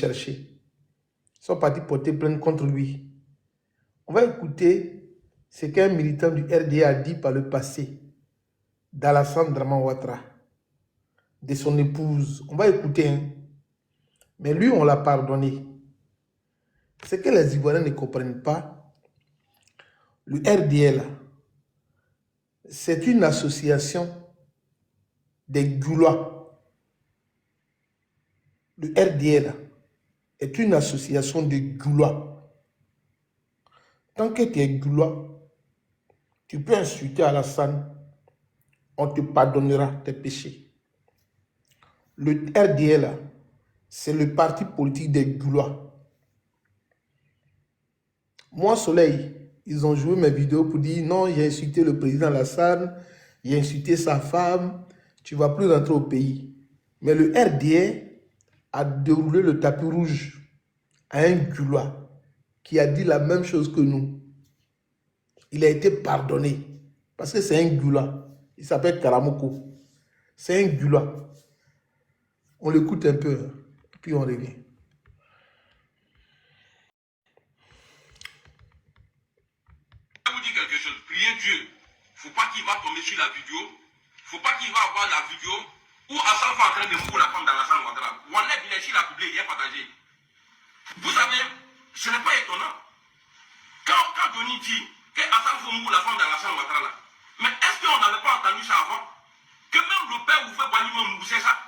chercher. Ils sont partis porter plainte contre lui. On va écouter ce qu'un militant du RDA a dit par le passé d'Alassane Draman Ouattara, de son épouse. On va écouter, hein. Mais lui, on l'a pardonné. Ce que les Ivoiriens ne comprennent pas, le RDA, c'est une association des Goulois. Le RDA est une association de Goulois. Tant que tu es Goulois, tu peux insulter Alassane, on te pardonnera tes péchés. Le RDA, c'est le parti politique des Goulois. Moi, Soleil, ils ont joué mes vidéos pour dire non, j'ai insulté le président Alassane, j'ai insulté sa femme, tu ne vas plus rentrer au pays. Mais le RDA a déroulé le tapis rouge à un Goulois qui a dit la même chose que nous. Il a été pardonné parce que c'est un Goulois. Il s'appelle Karamoko. C'est un Goulois. On l'écoute un peu, puis on revient. Je vais vous dire quelque chose. Priez Dieu. Il ne faut pas qu'il va tomber sur la vidéo. Il ne faut pas qu'il va avoir la vidéo où Hassan est en train de mourir la femme d'Alassane Ouattara. Wallet Bilechi l'a publié, il est partagé. Vous savez, ce n'est pas étonnant. Quand Denis dit que Hassan faut mourir la femme d'Alassane Ouattara, mais est-ce qu'on n'avait pas entendu ça avant? Que même le père vous fait Boigny mousser ça?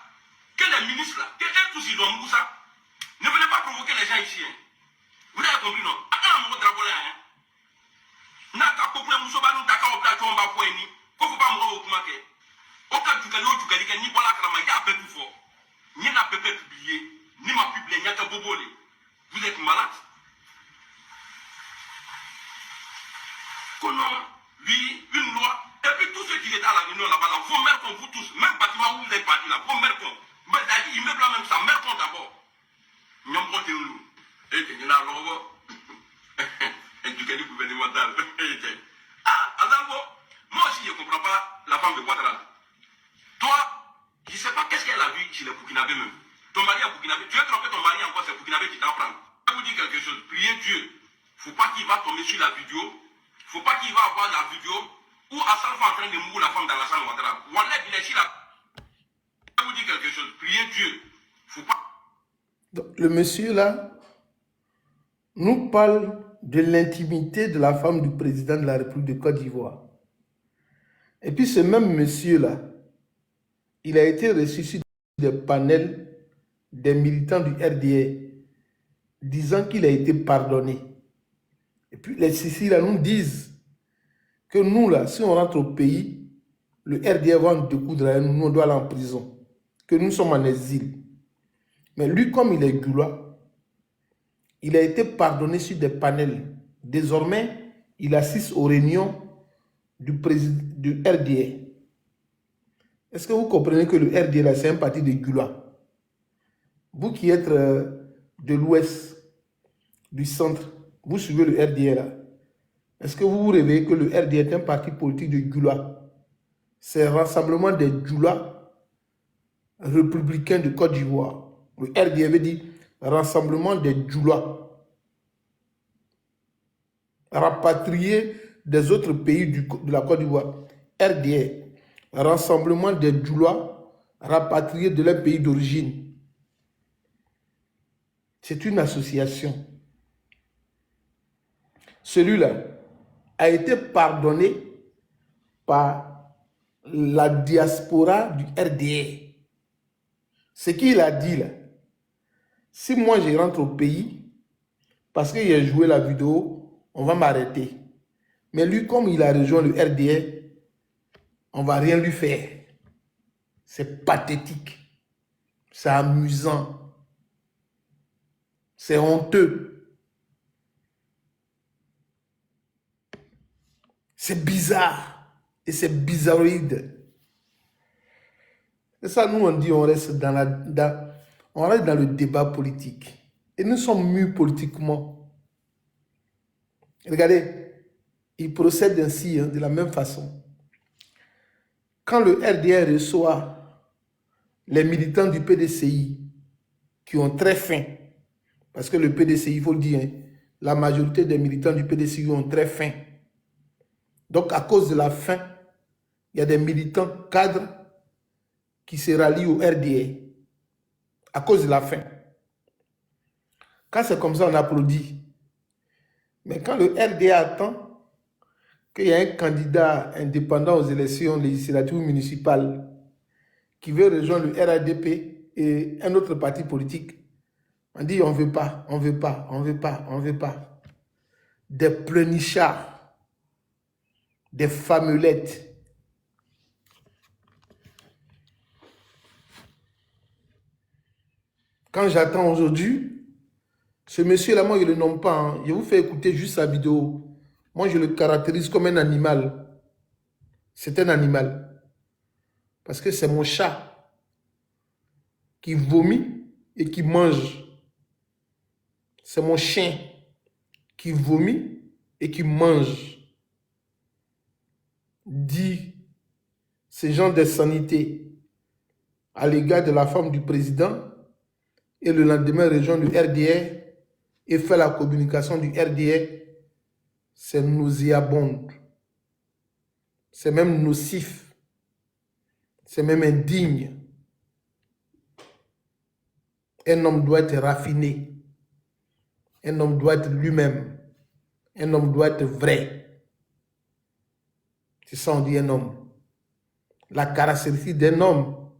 Que les ministres là, que eux tous ils doivent mousser ça? Ne venez pas provoquer les gens ici. Hein. Vous avez compris, non? Ah, mon drapeau là, hein? Naka couple musoba nous taka au plateau en bas pour ni. Faut pas me remarquer. Au cas du galio du galika ni voilà krama ya peu tout fort. Ni n'a pas publié, ni m'a publié ni ka bobole. Vous êtes malade. Comment lui une loi et puis tous ceux qui étaient à la réunion là-bas là, vos mères comme vous tous, même bâtiment où vous êtes partis là, vos mères comme. Mais d'ailleurs immeuble là même ça, mère comme d'abord. Nyom ko nous. Et que ni na logo. Éducation gouvernementale. Ah, Azalbo, moi aussi je ne comprends pas la femme de Ouattara. Toi, je ne sais pas qu'est-ce qu'elle a vu chez les Burkinabés même. Ton mari à Burkinabé, tu as trompé ton mari encore, c'est Burkinabé qui t'apprend. Je vais vous dire quelque chose, priez Dieu. Il ne faut pas qu'il va tomber sur la vidéo. Il ne faut pas qu'il va avoir la vidéo où Hassan est en train de mourir la femme d'Alassane Ouattara. Wallet Bilechi là. Je vais vous dire quelque chose, priez Dieu. Il ne faut pas. Donc, le monsieur là nous parle de l'intimité de la femme du président de la République de Côte d'Ivoire. Et puis ce même monsieur-là, il a été reçu sur des panels des militants du RDA disant qu'il a été pardonné. Et puis les Siciliens là nous disent que nous là, si on rentre au pays, le RDA va nous découdre à nous, on doit aller en prison, que nous sommes en exil. Mais lui, comme il est Goulois, il a été pardonné sur des panels. Désormais, il assiste aux réunions du RDA. Est-ce que vous comprenez que le RDA, c'est un parti de Goulois? Vous qui êtes de l'ouest, du centre, vous suivez le RDA là. Est-ce que vous vous réveillez que le RDA est un parti politique de Goulois? C'est un rassemblement des Goulois républicains de Côte d'Ivoire. Le RDA veut dire rassemblement des Goulois rapatriés des autres pays de la Côte d'Ivoire. RDA, rassemblement des Goulois rapatriés de leur pays d'origine. C'est une association. Celui-là a été pardonné par la diaspora du RDA. Ce qu'il a dit là, si moi je rentre au pays, parce qu'il a joué la vidéo, on va m'arrêter. Mais lui, comme il a rejoint le RDA, on ne va rien lui faire. C'est pathétique. C'est amusant. C'est honteux. C'est bizarre. Et c'est bizarroïde. Et ça, nous, on dit, on reste on reste dans le débat politique. Et nous sommes mûrs politiquement. Regardez, ils procèdent ainsi, hein, de la même façon. Quand le RDA reçoit les militants du PDCI qui ont très faim, Parce que le PDCI, il faut le dire, hein, la majorité des militants du PDCI ont très faim. Donc, à cause de la faim, il y a des militants cadres qui se rallient au RDA à cause de la faim. Quand c'est comme ça, on applaudit. Mais quand le RDA attend qu'il y ait un candidat indépendant aux élections législatives municipales qui veut rejoindre le RADP et un autre parti politique, on dit on ne veut pas, on ne veut pas, on ne veut pas, on ne veut pas. Des pleurnichards, des famelettes. Quand j'attends aujourd'hui, ce monsieur-là, moi, je ne le nomme pas. Hein. Je vous fais écouter juste sa vidéo. Moi, je le caractérise comme un animal. C'est un animal. Parce que c'est mon chat qui vomit et qui mange. C'est mon chien qui vomit et qui mange. Dit ces gens de sanité à l'égard de la femme du président et le lendemain rejoindre le RDR et faire la communication du RDR, c'est nauséabond. C'est même nocif. C'est même indigne. Un homme doit être raffiné. Un homme doit être lui-même. Un homme doit être vrai. C'est ça on dit un homme. La caractéristique d'un homme,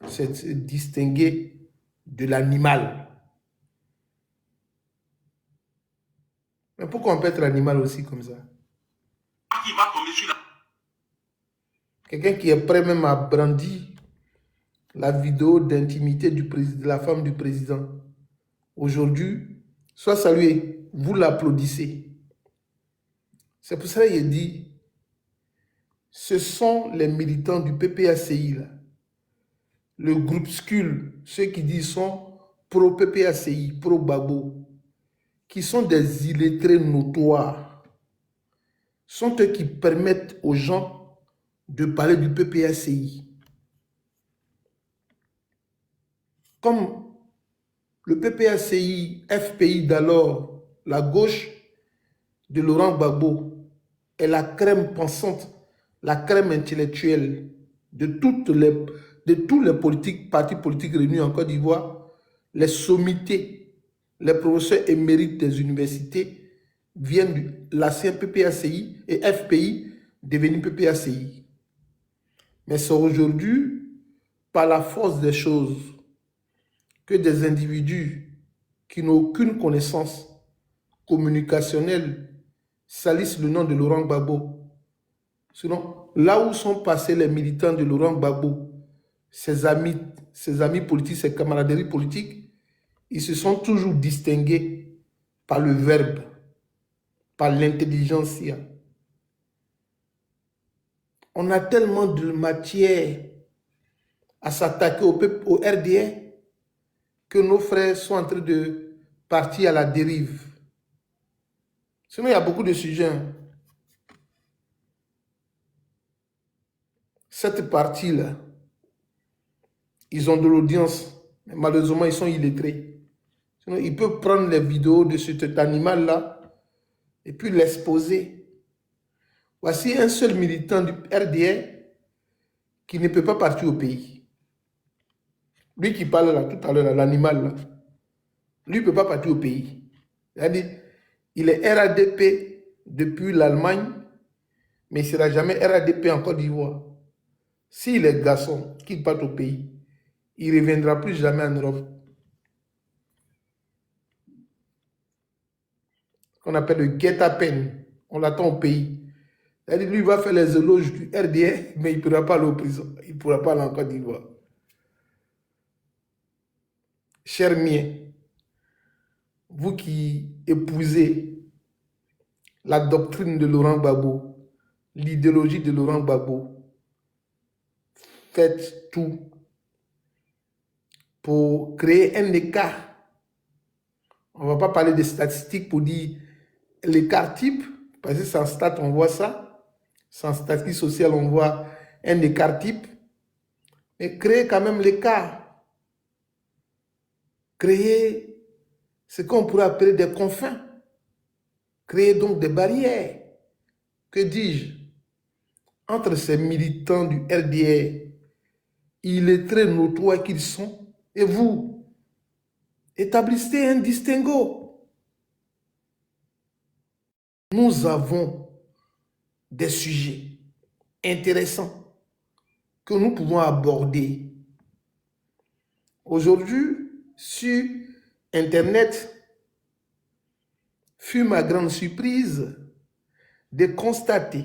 c'est de se distinguer de l'animal. Mais pourquoi on peut être animal aussi comme ça? Qui va tomber sur la... Quelqu'un qui est prêt même à brandir la vidéo d'intimité de la femme du président. Aujourd'hui, soit salué, vous l'applaudissez. C'est pour ça qu'il dit, ce sont les militants du PPACI, là, le groupuscule, ceux qui disent sont pro-PPACI, pro-Babo, qui sont des illettrés notoires, sont eux qui permettent aux gens de parler du PPACI. Comme le PPACI, FPI d'alors, la gauche de Laurent Gbagbo, est la crème pensante, la crème intellectuelle de tous les partis politiques réunis en Côte d'Ivoire, les sommités, les professeurs émérites des universités viennent de l'ancien PPACI et FPI devenu PPACI. Mais c'est aujourd'hui, par la force des choses, que des individus qui n'ont aucune connaissance communicationnelle salissent le nom de Laurent Gbagbo. Sinon, là où sont passés les militants de Laurent Gbagbo, ses amis politiques, ses camaraderies politiques, ils se sont toujours distingués par le verbe, par l'intelligentsia. On a tellement de matière à s'attaquer au RDA que nos frères sont en train de partir à la dérive. Sinon, il y a beaucoup de sujets. Cette partie-là, ils ont de l'audience, mais malheureusement, ils sont illettrés. Sinon, ils peuvent prendre les vidéos de cet animal-là et puis l'exposer. Voici un seul militant du RDA qui ne peut pas partir au pays. Lui qui parle là, tout à l'heure, l'animal là, lui ne peut pas partir au pays. C'est-à-dire, il est RADP depuis l'Allemagne, mais il ne sera jamais RADP en Côte d'Ivoire. S'il est garçon, qu'il parte au pays, il ne reviendra plus jamais en Europe. On appelle le guet-apens. On l'attend au pays. C'est-à-dire, lui, il va faire les éloges du RDA, mais il ne pourra pas aller en prison. Il ne pourra pas aller en Côte d'Ivoire. Chers miens, vous qui épousez la doctrine de Laurent Gbagbo, l'idéologie de Laurent Gbagbo, faites tout pour créer un écart. On ne va pas parler de statistiques pour dire l'écart type, parce que sans stat, on voit ça. Sans statistique sociale, on voit un écart type. Mais créer quand même l'écart. Créer ce qu'on pourrait appeler des confins, créer donc des barrières, que dis-je, entre ces militants du RDR, il est très notoire qu'ils sont, et vous, établissez un distinguo. Nous avons des sujets intéressants que nous pouvons aborder. Aujourd'hui, sur Internet, fut ma grande surprise de constater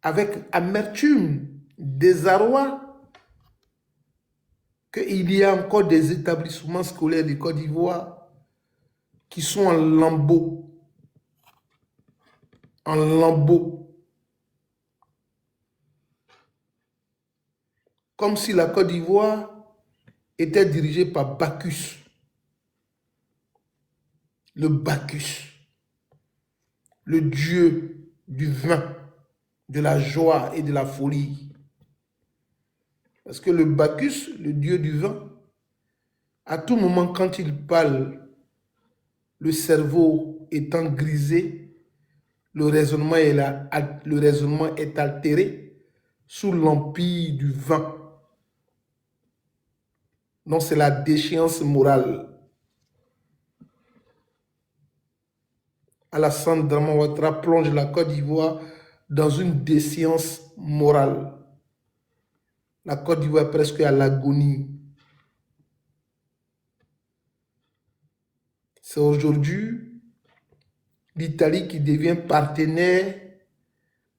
avec amertume, désarroi, qu'il y a encore des établissements scolaires de Côte d'Ivoire qui sont en lambeaux. En lambeaux. Comme si la Côte d'Ivoire était dirigée par Bacchus. Le Bacchus. Le dieu du vin, de la joie et de la folie. Parce que le Bacchus, le dieu du vin, à tout moment quand il parle, le cerveau étant grisé, le raisonnement est altéré sous l'empire du vin. Donc c'est la déchéance morale. Alassane Draman Ouattara plonge la Côte d'Ivoire dans une déchéance morale. La Côte d'Ivoire est presque à l'agonie. C'est aujourd'hui l'Italie qui devient partenaire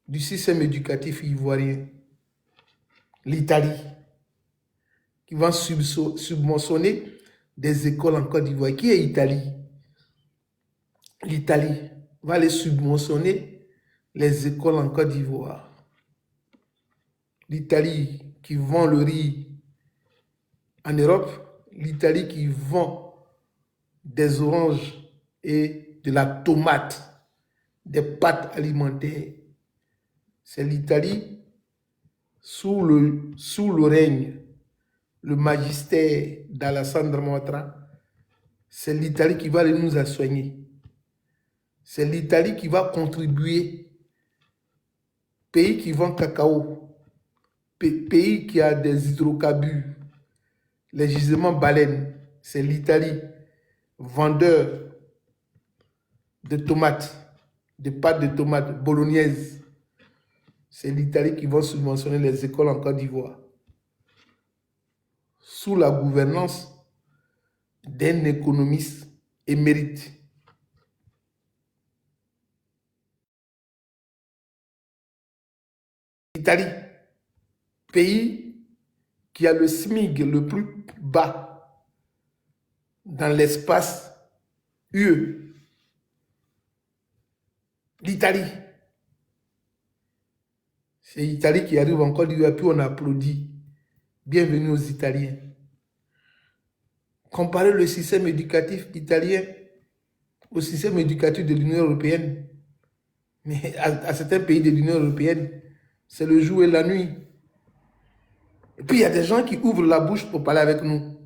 du système éducatif ivoirien. L'Italie qui va subventionner des écoles en Côte d'Ivoire. Qui est l'Italie? L'Italie va aller subventionner les écoles en Côte d'Ivoire. L'Italie qui vend le riz en Europe, l'Italie qui vend des oranges et de la tomate, des pâtes alimentaires. C'est l'Italie sous le règne, le magistère d'Alassane Draman Ouattara. C'est l'Italie qui va nous soigner. C'est l'Italie qui va contribuer. Pays qui vend cacao, pays qui a des hydrocarbures, les gisements baleines, c'est l'Italie. Vendeur de tomates, de pâtes de tomates bolognaises, c'est l'Italie qui va subventionner les écoles en Côte d'Ivoire. Sous la gouvernance d'un économiste émérite. L'Italie, pays qui a le SMIC le plus bas dans l'espace UE. L'Italie. C'est l'Italie qui arrive en Côte d'Ivoire, puis on applaudit. Bienvenue aux Italiens. Comparez le système éducatif italien au système éducatif de l'Union européenne. Mais à certains pays de l'Union européenne, c'est le jour et la nuit. Et puis il y a des gens qui ouvrent la bouche pour parler avec nous.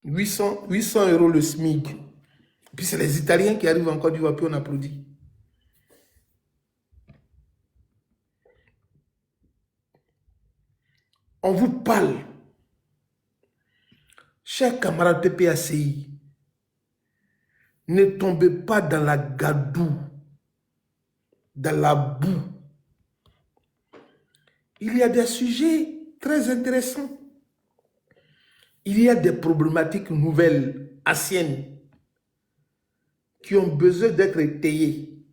« 800 € le SMIC. » Et puis c'est les Italiens qui arrivent en Côte d'Ivoire, puis on applaudit. On vous parle. Chers camarades PPACI, ne tombez pas dans la gadoue, dans la boue. Il y a des sujets très intéressants. Il y a des problématiques nouvelles, anciennes, qui ont besoin d'être étayées,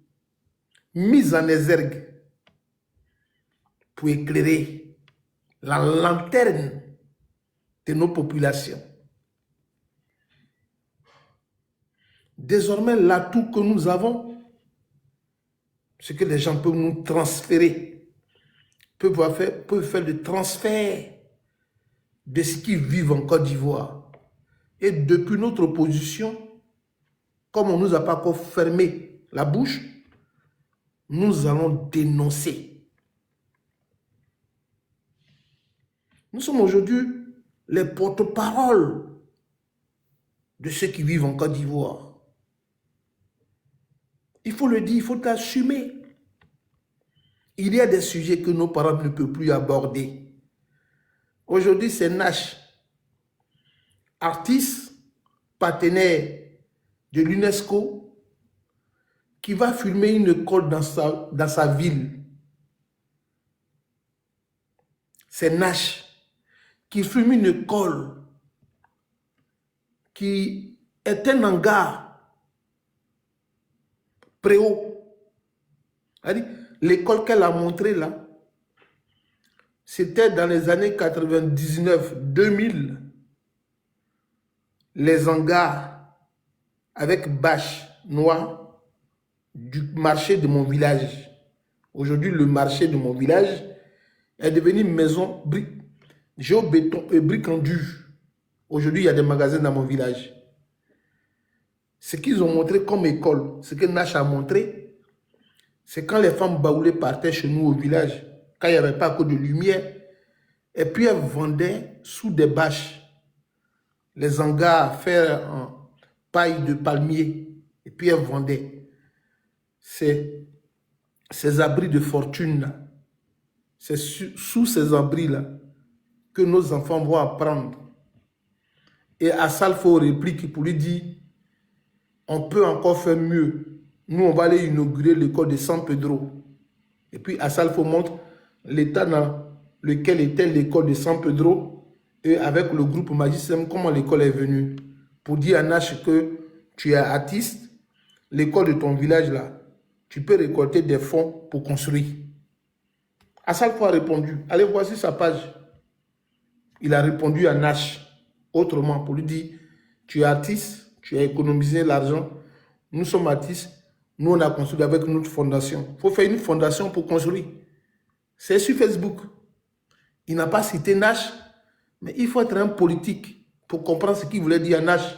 mises en exergue pour éclairer la lanterne de nos populations. Désormais, l'atout que nous avons, c'est que les gens peuvent nous transférer, peuvent faire le transfert de ce qu'ils vivent en Côte d'Ivoire. Et depuis notre position, comme on ne nous a pas encore fermé la bouche, nous allons dénoncer. Nous sommes aujourd'hui les porte-paroles de ceux qui vivent en Côte d'Ivoire. Il faut le dire, il faut l'assumer. Il y a des sujets que nos parents ne peuvent plus aborder. Aujourd'hui, c'est Nash, artiste, partenaire de l'UNESCO, qui va filmer une école dans sa ville. C'est Nash qui filme une école qui est un hangar préau. L'école qu'elle a montrée là, c'était dans les années 99-2000. Les hangars avec bâches noires du marché de mon village. Aujourd'hui, le marché de mon village est devenu une maison géo-béton et briques en dur. Aujourd'hui, il y a des magasins dans mon village. Ce qu'ils ont montré comme école, ce que Nash a montré, c'est quand les femmes baoulées partaient chez nous au village, quand il n'y avait pas de lumière, et puis elles vendaient sous des bâches les hangars faits en paille de palmier, et puis elles vendaient ces abris de fortune. C'est sous ces abris-là que nos enfants vont apprendre. Et Assalfo réplique pour lui dire, on peut encore faire mieux. Nous, on va aller inaugurer l'école de San Pedro. Et puis Assalfo montre l'état dans lequel était l'école de San Pedro et avec le groupe Magicem, comment l'école est venue. Pour dire à Nash que tu es artiste, l'école de ton village là, tu peux récolter des fonds pour construire. Assalfo a répondu, allez voir sur sa page. Il a répondu à Nash autrement pour lui dire, tu es artiste, tu as économisé l'argent, nous sommes artistes, nous on a construit avec notre fondation. Il faut faire une fondation pour construire. C'est sur Facebook. Il n'a pas cité Nash, mais il faut être un politique pour comprendre ce qu'il voulait dire à Nash.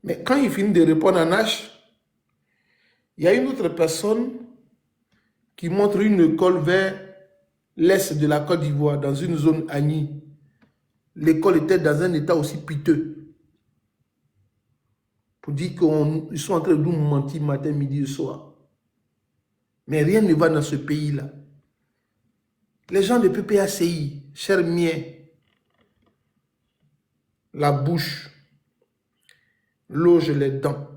Mais quand il finit de répondre à Nash, il y a une autre personne qui montre une école vers l'est de la Côte d'Ivoire, dans une zone Agni. L'école était dans un état aussi piteux. Pour dire qu'ils sont en train de nous mentir matin, midi et soir. Mais rien ne va dans ce pays-là. Les gens de PPACI, chers miens, la bouche loge les dents,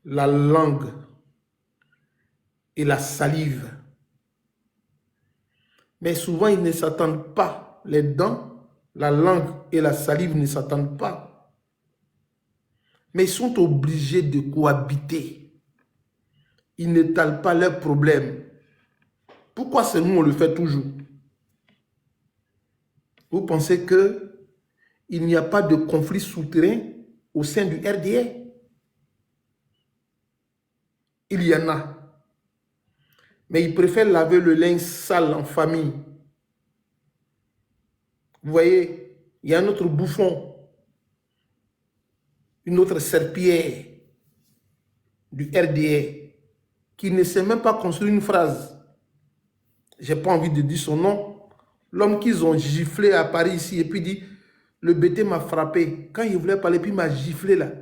la langue et la salive. Mais souvent, ils ne s'attendent pas. Les dents, la langue et la salive ne s'attendent pas. Mais ils sont obligés de cohabiter. Ils n'étalent pas leurs problèmes. Pourquoi c'est nous, on le fait toujours? Vous pensez qu'il n'y a pas de conflit souterrain au sein du RDA? Il y en a. Mais ils préfèrent laver le linge sale en famille. Vous voyez, il y a un autre bouffon, une autre serpillière du RDA qui ne sait même pas construire une phrase. Je n'ai pas envie de dire son nom. L'homme qu'ils ont giflé à Paris ici et puis dit, le BT m'a frappé. Quand il voulait parler, puis il m'a giflé là.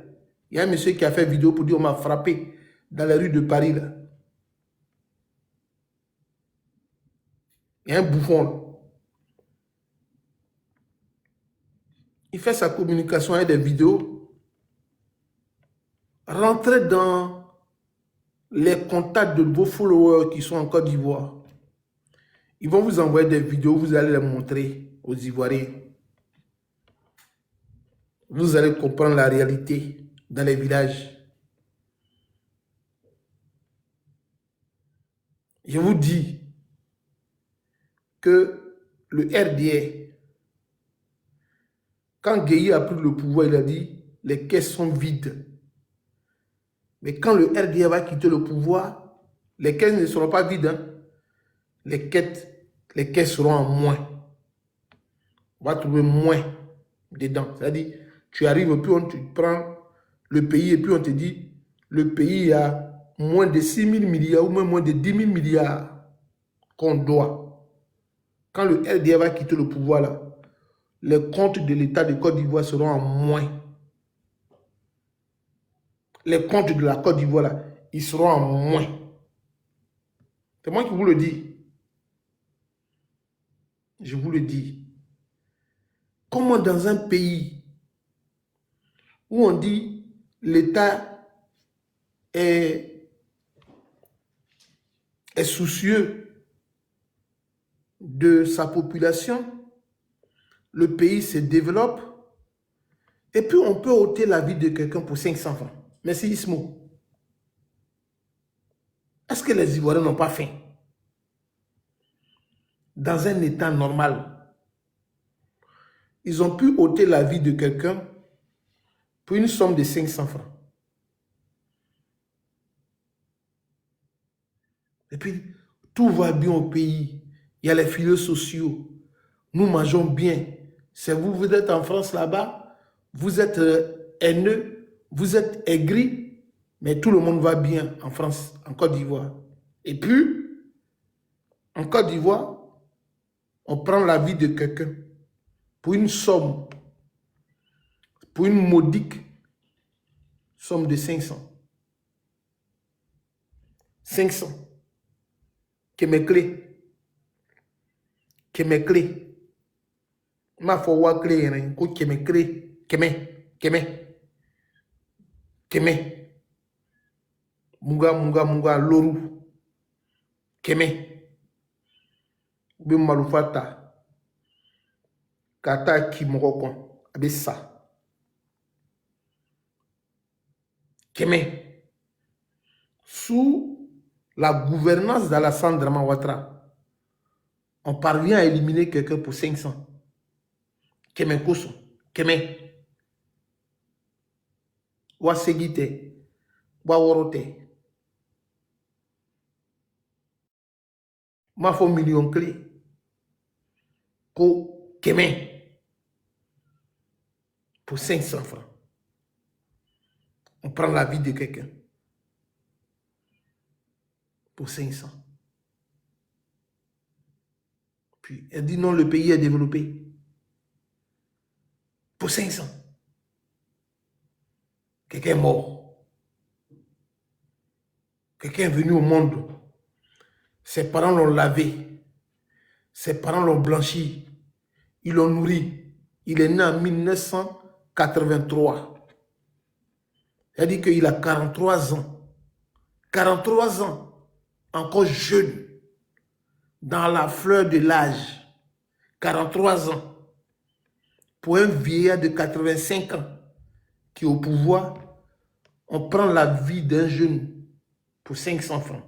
Il y a un monsieur qui a fait vidéo pour dire, on m'a frappé dans les rues de Paris là. Il y a un bouffon là. Il fait sa communication avec des vidéos. Rentrez dans les contacts de vos followers qui sont en Côte d'Ivoire. Ils vont vous envoyer des vidéos, vous allez les montrer aux Ivoiriens. Vous allez comprendre la réalité dans les villages. Je vous dis que le RDA, quand Gueye a pris le pouvoir, il a dit les caisses sont vides. Mais quand le RDA va quitter le pouvoir, les caisses ne seront pas vides. Hein? Les caisses seront en moins. On va trouver moins dedans. C'est-à-dire, tu arrives, puis on te prend le pays et puis on te dit, le pays a moins de 6 000 milliards ou même moins de 10 000 milliards qu'on doit. Quand le RDA va quitter le pouvoir, là, les comptes de l'État de Côte d'Ivoire seront en moins. Les comptes de la Côte d'Ivoire, là, ils seront en moins. C'est moi qui vous le dis. Je vous le dis. Comment dans un pays où on dit l'État est soucieux de sa population, le pays se développe, et puis on peut ôter la vie de quelqu'un pour 500 francs. Merci Ismo. Est-ce que les Ivoiriens n'ont pas faim? Dans un état normal, ils ont pu ôter la vie de quelqu'un pour une somme de 500 francs. Et puis, tout va bien au pays. Il y a les filets sociaux. Nous mangeons bien. C'est vous, vous êtes en France là-bas, vous êtes haineux, vous êtes aigri, mais tout le monde va bien en France, en Côte d'Ivoire. Et puis, en Côte d'Ivoire, on prend la vie de quelqu'un pour une somme, pour une modique somme de 500. 500. Que mes clés. Que mes clés. Ma foi wa clé hein, que mes clés. Que mes. Munga loru. Que mes. Bi malufata. Kata ki mokokon. Abissa. Que mes. Sous la gouvernance d'Alassane Draman Ouattara, on parvient à éliminer quelqu'un pour 500. Keme Koso, Keme. Wa Segite, Wa Worote. Ma fo million clé. Ko Keme. Pour 500 francs. On prend la vie de quelqu'un. Pour 500. Puis elle dit non, le pays est développé. Pour 500. Quelqu'un est mort. Quelqu'un est venu au monde. Ses parents l'ont lavé. Ses parents l'ont blanchi. Ils l'ont nourri. Il est né en 1983. Elle dit qu'il a 43 ans. 43 ans. Encore jeune, dans la fleur de l'âge, 43 ans, pour un vieillard de 85 ans qui est au pouvoir, on prend la vie d'un jeune pour 500 francs.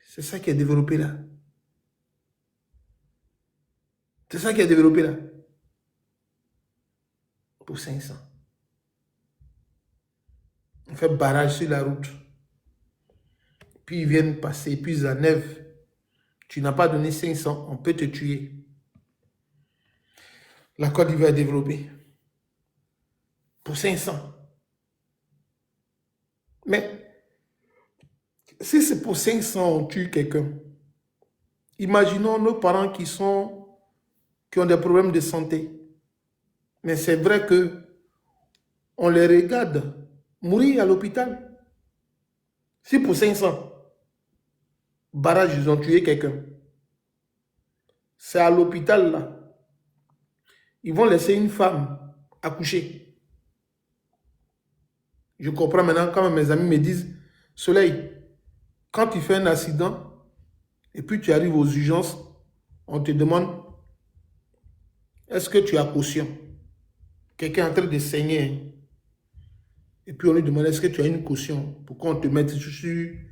C'est ça qui est développé là. C'est ça qui est développé là. Pour 500. On fait barrage sur la route. Puis ils viennent passer, puis ils enlèvent. Tu n'as pas donné 500, on peut te tuer. La Côte d'Ivoire est développée. Pour 500. Mais si c'est pour 500, on tue quelqu'un. Imaginons nos parents qui ont des problèmes de santé. Mais c'est vrai que on les regarde mourir à l'hôpital. Si pour 500, barrage, ils ont tué quelqu'un. C'est à l'hôpital là. Ils vont laisser une femme accoucher. Je comprends maintenant quand mes amis me disent, Soleil, quand tu fais un accident et puis tu arrives aux urgences, on te demande, est-ce que tu as caution? Quelqu'un est en train de saigner. Et puis on lui demande, est-ce que tu as une caution? Pourquoi on te met sur... Il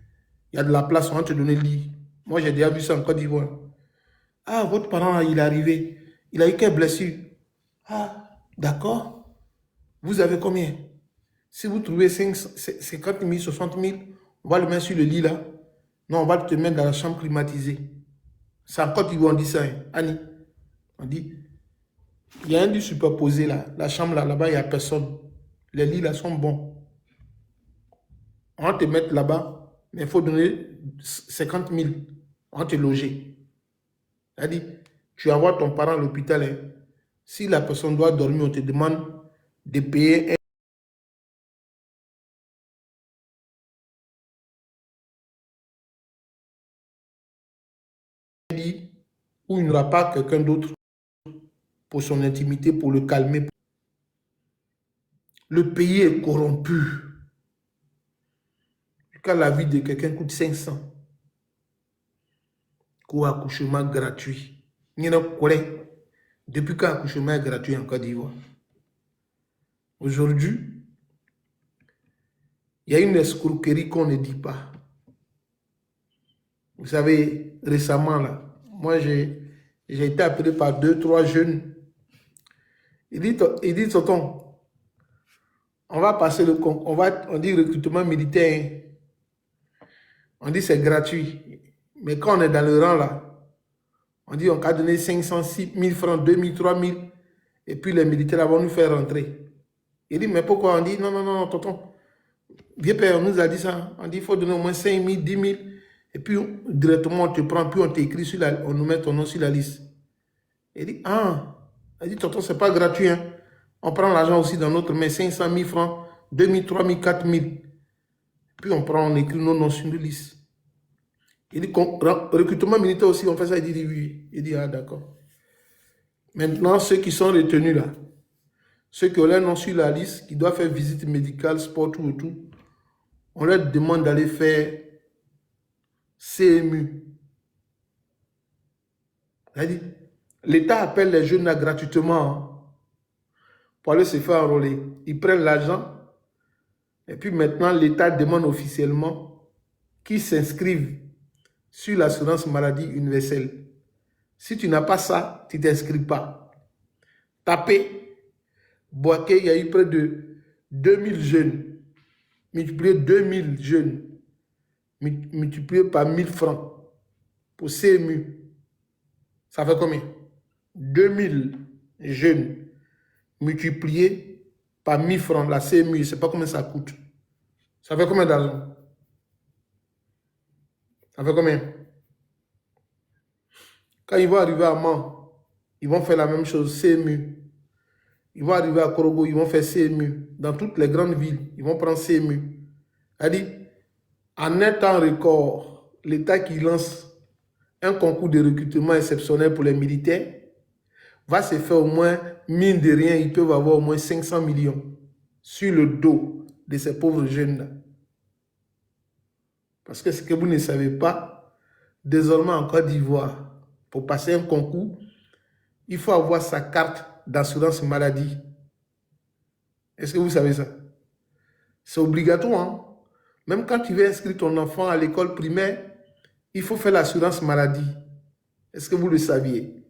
y a de la place, on va te donner le lit. Moi, j'ai déjà vu ça en Côte d'Ivoire. Ah, votre parent, il est arrivé. Il a eu quelle blessure? Ah, d'accord. Vous avez combien? Si vous trouvez 50 000, 60 000, on va le mettre sur le lit là. Non, on va te mettre dans la chambre climatisée. C'est en Côte d'Ivoire, on dit ça, hein. Annie. On dit, Il y a un lit superposé là. La chambre là-bas, il n'y a personne. Les lits là sont bons. On va te mettre là-bas, mais il faut donner 50 000. On va te loger. C'est-à-dire, tu envoies ton parent à l'hôpital. Hein. Si la personne doit dormir, on te demande de payer un lit où il n'y aura pas quelqu'un d'autre pour son intimité, pour le calmer. Le pays est corrompu. Quand la vie de quelqu'un coûte 500, pour accouchement gratuit. Depuis quand l'accouchement est gratuit en Côte d'Ivoire? Aujourd'hui, il y a une escroquerie qu'on ne dit pas. Vous savez, récemment, là, moi, j'ai été appelé par 2-3 jeunes. Il dit, tonton, on va passer le concours, on dit recrutement militaire. On dit c'est gratuit. Mais quand on est dans le rang, là, on dit on va donner 500, 6 000 francs, 2 000, 3 000. Et puis les militaires vont nous faire rentrer. Il dit, mais pourquoi? On dit, non, non, non, tonton. Vieux père, on nous a dit ça. On dit, il faut donner au moins 5 000, 10 000. Et puis, directement, on te prend, puis on t'écrit sur on nous met ton nom sur la liste. Il dit, ah. Il dit, tonton, c'est pas gratuit. Hein. On prend l'argent aussi dans notre main, 500 000 francs, 2 000, 3 000, 4 000. Puis on prend, on écrit nos noms sur une liste. Il dit, recrutement militaire aussi, on fait ça. Il dit, oui. Il dit, ah, d'accord. Maintenant, ceux qui sont retenus là, ceux qui ont leur nom sur la liste, qui doivent faire visite médicale, sport, tout et tout, on leur demande d'aller faire CMU. C'est-à-dire, l'État appelle les jeunes là gratuitement pour aller se faire enrôler. Ils prennent l'argent et puis maintenant, l'État demande officiellement qu'ils s'inscrivent sur l'assurance maladie universelle. Si tu n'as pas ça, tu ne t'inscris pas. Tapez, Boaké, il y a eu près de 2000 jeunes. Multipliez 2000 jeunes. Multiplié par 1000 francs pour CMU. Ça fait combien? 2000 jeunes multipliés par 1000 francs. La CMU, je ne sais pas combien ça coûte. Ça fait combien d'argent? Ça fait combien? Quand ils vont arriver à Mans, ils vont faire la même chose, CMU. Ils vont arriver à Korogo, ils vont faire CMU. Dans toutes les grandes villes, ils vont prendre CMU. C'est-à-dire, en un temps record, l'État qui lance un concours de recrutement exceptionnel pour les militaires va se faire au moins, mine de rien, ils peuvent avoir au moins 500 millions sur le dos de ces pauvres jeunes-là. Parce que ce que vous ne savez pas, désormais en Côte d'Ivoire, pour passer un concours, il faut avoir sa carte d'assurance maladie. Est-ce que vous savez ça? C'est obligatoire. Hein? Même quand tu veux inscrire ton enfant à l'école primaire, il faut faire l'assurance maladie. Est-ce que vous le saviez?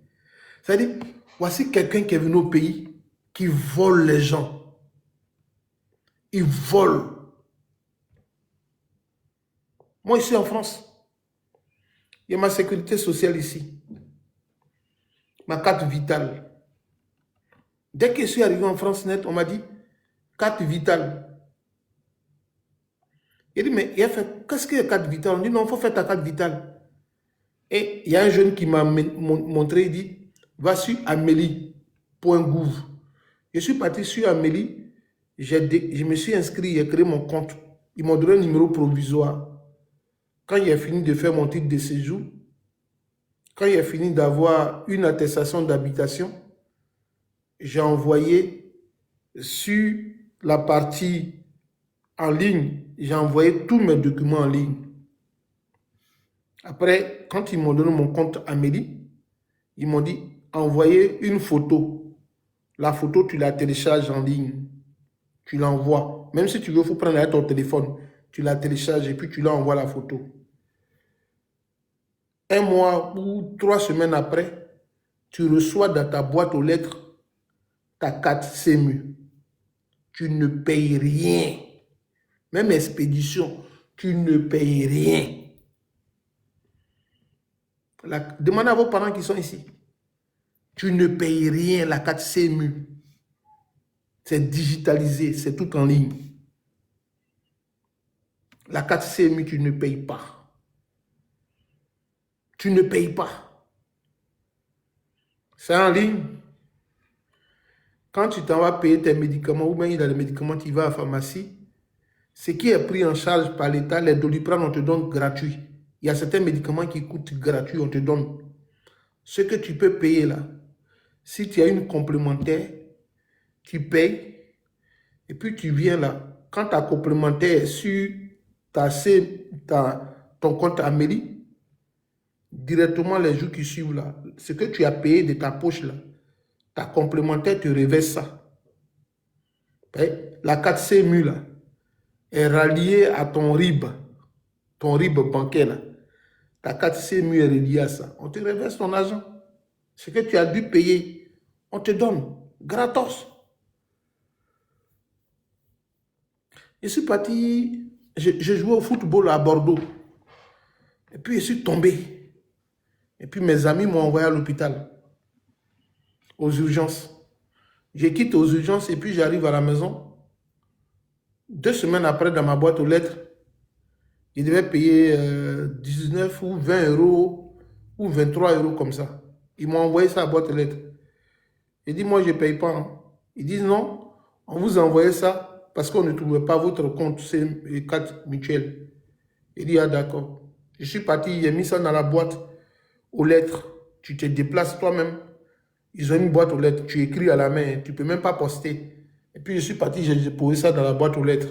C'est-à-dire, voici quelqu'un qui est venu au pays, qui vole les gens. Il vole. Moi, ici en France, il y a ma sécurité sociale ici. Ma carte vitale. Dès que je suis arrivé en France net, on m'a dit, carte vitale. Il dit, mais il a fait, qu'est-ce qu'il y a carte vitale? On dit, non, il faut faire ta carte vitale. Et il y a un jeune qui m'a montré, il dit, va sur amélie.gouv. Je suis parti sur Amélie, je me suis inscrit, j'ai créé mon compte. Ils m'ont donné un numéro provisoire. Quand il a fini de faire mon titre de séjour, quand il a fini d'avoir une attestation d'habitation, j'ai envoyé sur la partie en ligne, j'ai envoyé tous mes documents en ligne. Après, quand ils m'ont donné mon compte Amélie, ils m'ont dit, envoyez une photo. La photo, tu la télécharges en ligne. Tu l'envoies. Même si tu veux, il faut prendre ton téléphone. Tu la télécharges et puis tu l'envoies la photo. Un mois ou 3 semaines après, tu reçois dans ta boîte aux lettres ta carte CMU. Tu ne payes rien. Même expédition, tu ne payes rien. Demandez à vos parents qui sont ici. Tu ne payes rien, la carte CMU. C'est digitalisé, c'est tout en ligne. La carte CMU, tu ne payes pas. Tu ne payes pas. C'est en ligne. Quand tu t'en vas payer tes médicaments, ou bien il y a des médicaments, tu vas à la pharmacie, ce qui est pris en charge par l'État, les Doliprane, on te donne gratuit. Il y a certains médicaments qui coûtent gratuit, on te donne. Ce que tu peux payer là, si tu as une complémentaire, tu payes, et puis tu viens là. Quand ta complémentaire est sur ton compte Amélie, directement les jours qui suivent là, ce que tu as payé de ta poche là, ta complémentaire te reverse ça. La carte CMU là, est ralliée à ton RIB bancaire là. Ta carte CMU est reliée à ça. On te reverse ton argent. Ce que tu as dû payer, on te donne gratos. Je suis parti, j'ai joué au football à Bordeaux. Et puis je suis tombé. Et puis mes amis m'ont envoyé à l'hôpital, aux urgences. Je quitte aux urgences et puis j'arrive à la maison. 2 semaines après, dans ma boîte aux lettres, je devais payer 19 ou 20 euros ou 23 euros comme ça. Ils m'ont envoyé ça à la boîte aux lettres. J'ai dit, moi, je ne paye pas. Hein. Ils disent, non, on vous a envoyé ça parce qu'on ne trouvait pas votre compte, c'est carte mutuelle. J'ai dit, ah d'accord. Je suis parti, j'ai mis ça dans la boîte aux lettres. Tu te déplaces toi-même. Ils ont une boîte aux lettres. Tu écris à la main. Tu ne peux même pas poster. Et puis, je suis parti, j'ai posé ça dans la boîte aux lettres.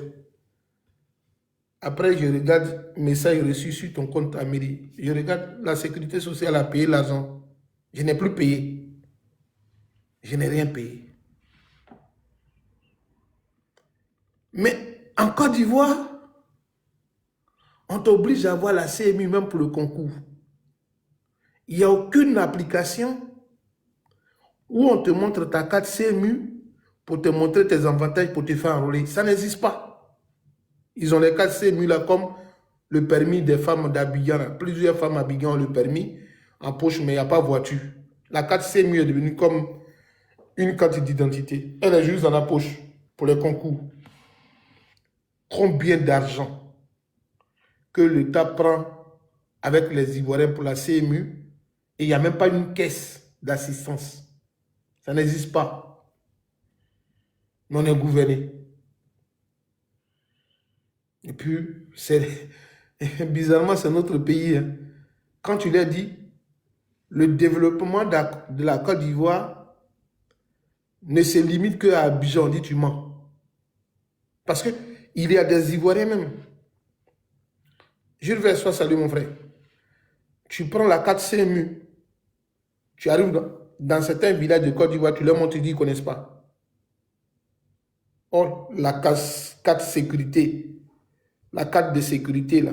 Après, je regarde message reçu sur ton compte Amélie. Je regarde, la sécurité sociale a payé l'argent. Je n'ai plus payé. Je n'ai rien payé. Mais en Côte d'Ivoire, on t'oblige à avoir la CMU même pour le concours. Il n'y a aucune application où on te montre ta carte CMU pour te montrer tes avantages, pour te faire enrôler. Ça n'existe pas. Ils ont les cartes CMU là comme le permis des femmes d'Abidjan. Plusieurs femmes d'Abidjan ont le permis en poche, mais il n'y a pas de voiture. La carte CMU est devenue comme une carte d'identité. Elle est juste dans la poche pour les concours. Combien d'argent que l'État prend avec les Ivoiriens pour la CMU et il n'y a même pas une caisse d'assistance. Ça n'existe pas. Mais on est gouverné. Et puis, bizarrement, c'est notre pays. Hein. Quand tu l'as dit, le développement de la Côte d'Ivoire ne se limite qu'à Abidjan, on dit tu mens. Parce qu'il y a des Ivoiriens même. Jules Versois, salut mon frère. Tu prends la carte CMU, tu arrives dans certains villages de Côte d'Ivoire, tu leur montres, tu dis qu'ils ne connaissent pas. Or, la carte sécurité, la carte de sécurité, la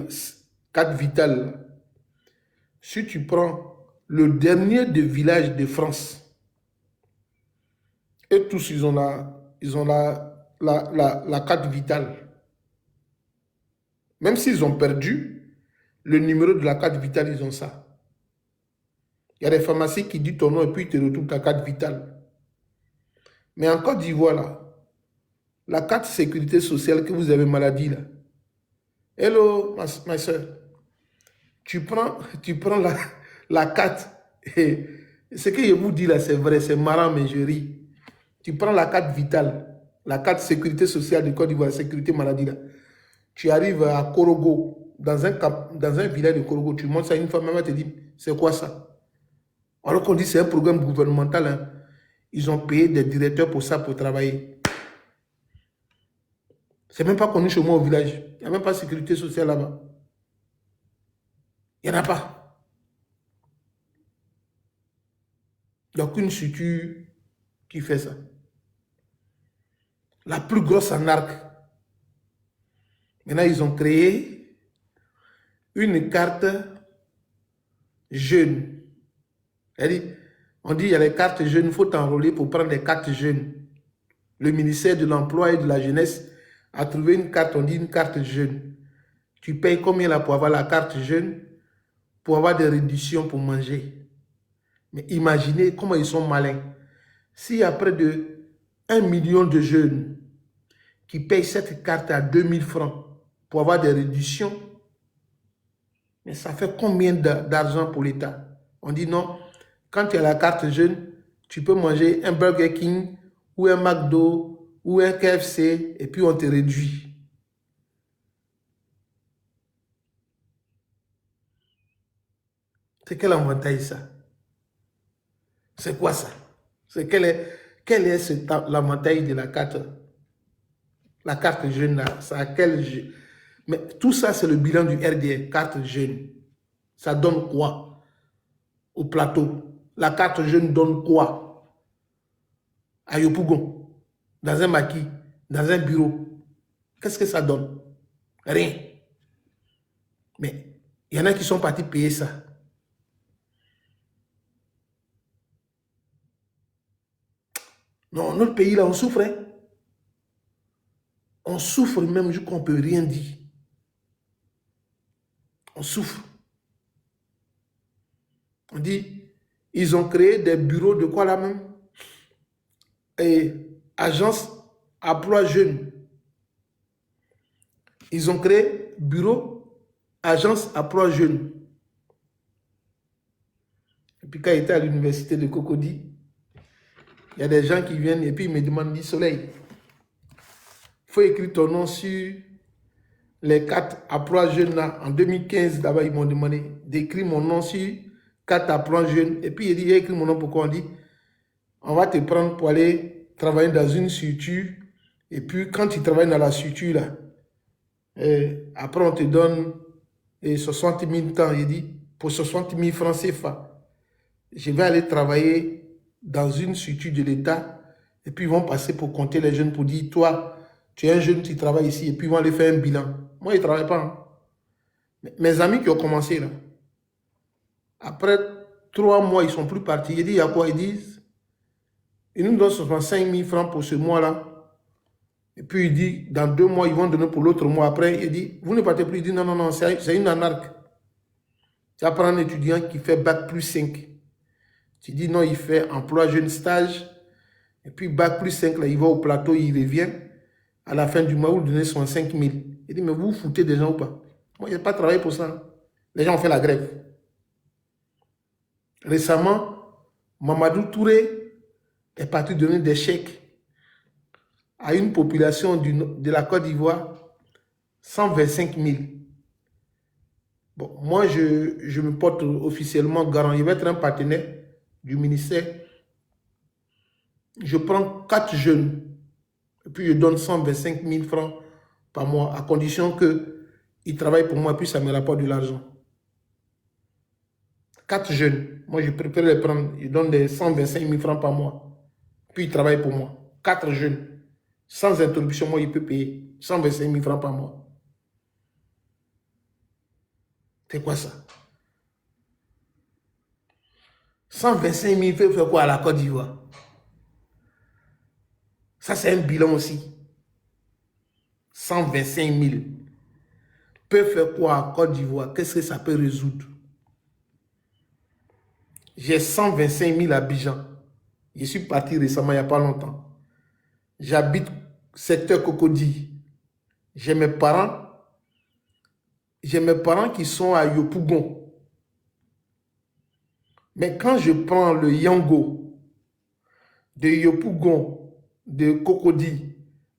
carte vitale, si tu prends le dernier des villages de France, et tous, ils ont la carte vitale. Même s'ils ont perdu le numéro de la carte vitale, ils ont ça. Il y a des pharmacies qui disent ton nom et puis ils te retrouvent ta carte vitale. Mais en Côte d'Ivoire, là, la carte sécurité sociale que vous avez maladie, là. Hello, ma soeur. Tu prends la carte. Et ce que je vous dis là, c'est vrai, c'est marrant, mais je ris. Tu prends la carte vitale, la carte sécurité sociale de Côte d'Ivoire, sécurité maladie, là. Tu arrives à Korogo, dans un village de Korogo, tu montres ça à une femme, elle te dit, c'est quoi ça? Alors qu'on dit c'est un programme gouvernemental. Hein. Ils ont payé des directeurs pour ça, pour travailler. C'est même pas connu chez moi au village. Il n'y a même pas de sécurité sociale là-bas. Il n'y en a pas. Il n'y a aucune structure qui fait ça. La plus grosse en arc. Maintenant, ils ont créé une carte jeune. On dit il y a les cartes jeunes, il faut t'enrôler pour prendre des cartes jeunes. Le ministère de l'Emploi et de la Jeunesse a trouvé une carte, on dit une carte jeune. Tu payes combien là pour avoir la carte jeune, pour avoir des réductions pour manger. Mais imaginez comment ils sont malins. S'il y a près de 1 million de jeunes qui payent cette carte à 2000 francs pour avoir des réductions, mais ça fait combien d'argent pour l'État? On dit non, quand tu as la carte jeune, tu peux manger un Burger King ou un McDo ou un KFC et puis on te réduit. C'est quel avantage ça? C'est quoi ça? Quel est l'avantage de la carte? La carte jeune là, ça a quel jeu? Mais tout ça, c'est le bilan du RDR, carte jeune. Ça donne quoi au plateau? La carte jeune donne quoi à Yopougon? Dans un maquis, dans un bureau. Qu'est-ce que ça donne? Rien. Mais il y en a qui sont partis payer ça. Non, notre pays là, on souffre. Hein? On souffre même jusqu'on ne peut rien dire. On souffre. On dit, ils ont créé des bureaux de quoi là même? Et agence emploi jeune. Ils ont créé bureau, agence emploi jeune. Et puis quand j'étais à l'université de Cocody, il y a des gens qui viennent et puis ils me demandent du soleil. Il faut écrire ton nom sur les 4 emplois jeunes là. En 2015, d'abord, ils m'ont demandé d'écrire mon nom sur 4 emplois jeunes. Et puis, il dit, j'ai écrit mon nom, pourquoi? On dit, on va te prendre pour aller travailler dans une structure. Et puis, quand tu travailles dans la structure là, après, on te donne 60 000 temps. Il dit, pour 60 000 francs CFA, je vais aller travailler dans une structure de l'État. Et puis, ils vont passer pour compter les jeunes pour dire, toi, tu es un jeune qui travaille ici. Et puis, ils vont aller faire un bilan. Moi, ils ne travaillent pas. Hein. Mes amis qui ont commencé là, après 3 mois, ils ne sont plus partis. Ils disent, il y a quoi? Ils disent, ils nous donnent 65 000 francs pour ce mois-là. Et puis, il dit, dans 2 mois, ils vont donner pour l'autre mois. Après, il dit, vous ne partez plus. Il dit, non, non, non, c'est une anarque. Tu apprends un étudiant qui fait bac plus 5. Tu dis, non, il fait emploi jeune stage. Et puis, bac plus 5, là, il va au plateau, il revient. À la fin du mois, vous lui donnez 65 000. Il dit, mais vous vous foutez des gens ou pas? Moi, je n'ai pas travaillé pour ça. Les gens ont fait la grève. Récemment, Mamadou Touré est parti donner des chèques à une population de la Côte d'Ivoire, 125 000. Bon, moi, je me porte officiellement garant. Je vais être un partenaire du ministère. Je prends 4 jeunes et puis je donne 125 000 francs par mois, à condition qu'ils travaillent pour moi, puis ça me rapporte de l'argent. 4 jeunes, moi je préfère les prendre, ils donnent des 125 000 francs par mois, puis ils travaillent pour moi. 4 jeunes, sans interruption, moi il peut payer 125 000 francs par mois. C'est quoi ça? 125 000 peut faire quoi à la Côte d'Ivoire? Ça c'est un bilan aussi. 125 000 peut faire quoi à Côte d'Ivoire? Qu'est-ce que ça peut résoudre? J'ai 125 000 à Abidjan. Je suis parti récemment, il n'y a pas longtemps. J'habite secteur Cocody. J'ai mes parents qui sont à Yopougon. Mais quand je prends le Yango de Yopougon, de Cocody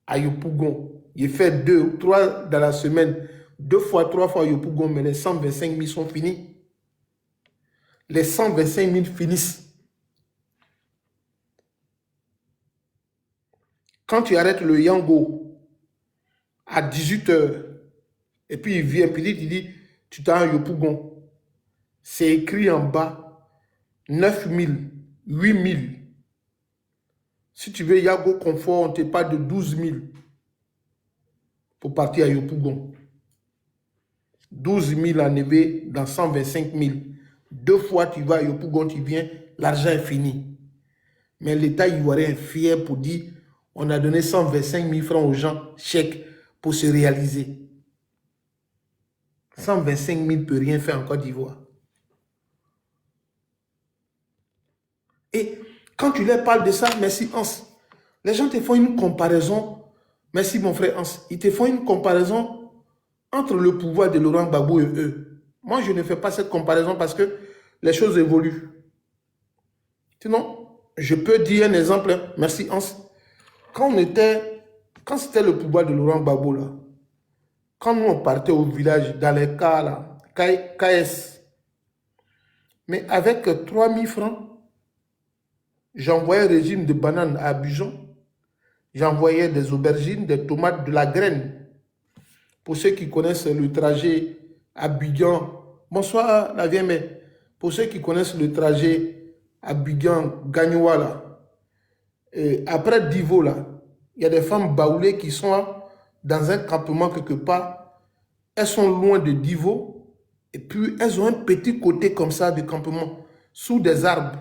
à Yopougon, je fais 2 ou 3 dans la semaine, 2 fois, 3 fois Yopougon, mais les 125 000 sont finis. Les 125 000 finissent. Quand tu arrêtes le Yango à 18 h, et puis il vient, puis il dit, tu t'as un Yopougon. C'est écrit en bas, 9 000, 8 000. Si tu veux Yago Confort, on te parle de 12 000 pour partir à Yopougon. 12 000 enlevés dans 125 000. 2 fois tu vas à Yopougon, tu viens, l'argent est fini. Mais l'État ivoirien est fier pour dire, on a donné 125 000 francs aux gens, chèque, pour se réaliser. 125 000 ne peut rien faire en Côte d'Ivoire. Et quand tu leur parles de ça, merci Hans, les gens te font une comparaison, merci mon frère Hans, ils te font une comparaison entre le pouvoir de Laurent Gbagbo et eux. Moi, je ne fais pas cette comparaison parce que les choses évoluent. Sinon, je peux dire un exemple, merci Hans. Quand c'était le pouvoir de Laurent Gbagbo, là, quand nous on partait au village, dans les cas, là, KS, mais avec 3000 francs, j'envoyais un régime de bananes à Abidjan, j'envoyais des aubergines, des tomates, de la graine. Pour ceux qui connaissent le trajet Abidjan, bonsoir la vieille mère. Pour ceux qui connaissent le trajet Abidjan-Gagnoua, là, après Divo, là, il y a des femmes baoulées qui sont dans un campement quelque part. Elles sont loin de Divo et puis elles ont un petit côté comme ça de campement, sous des arbres.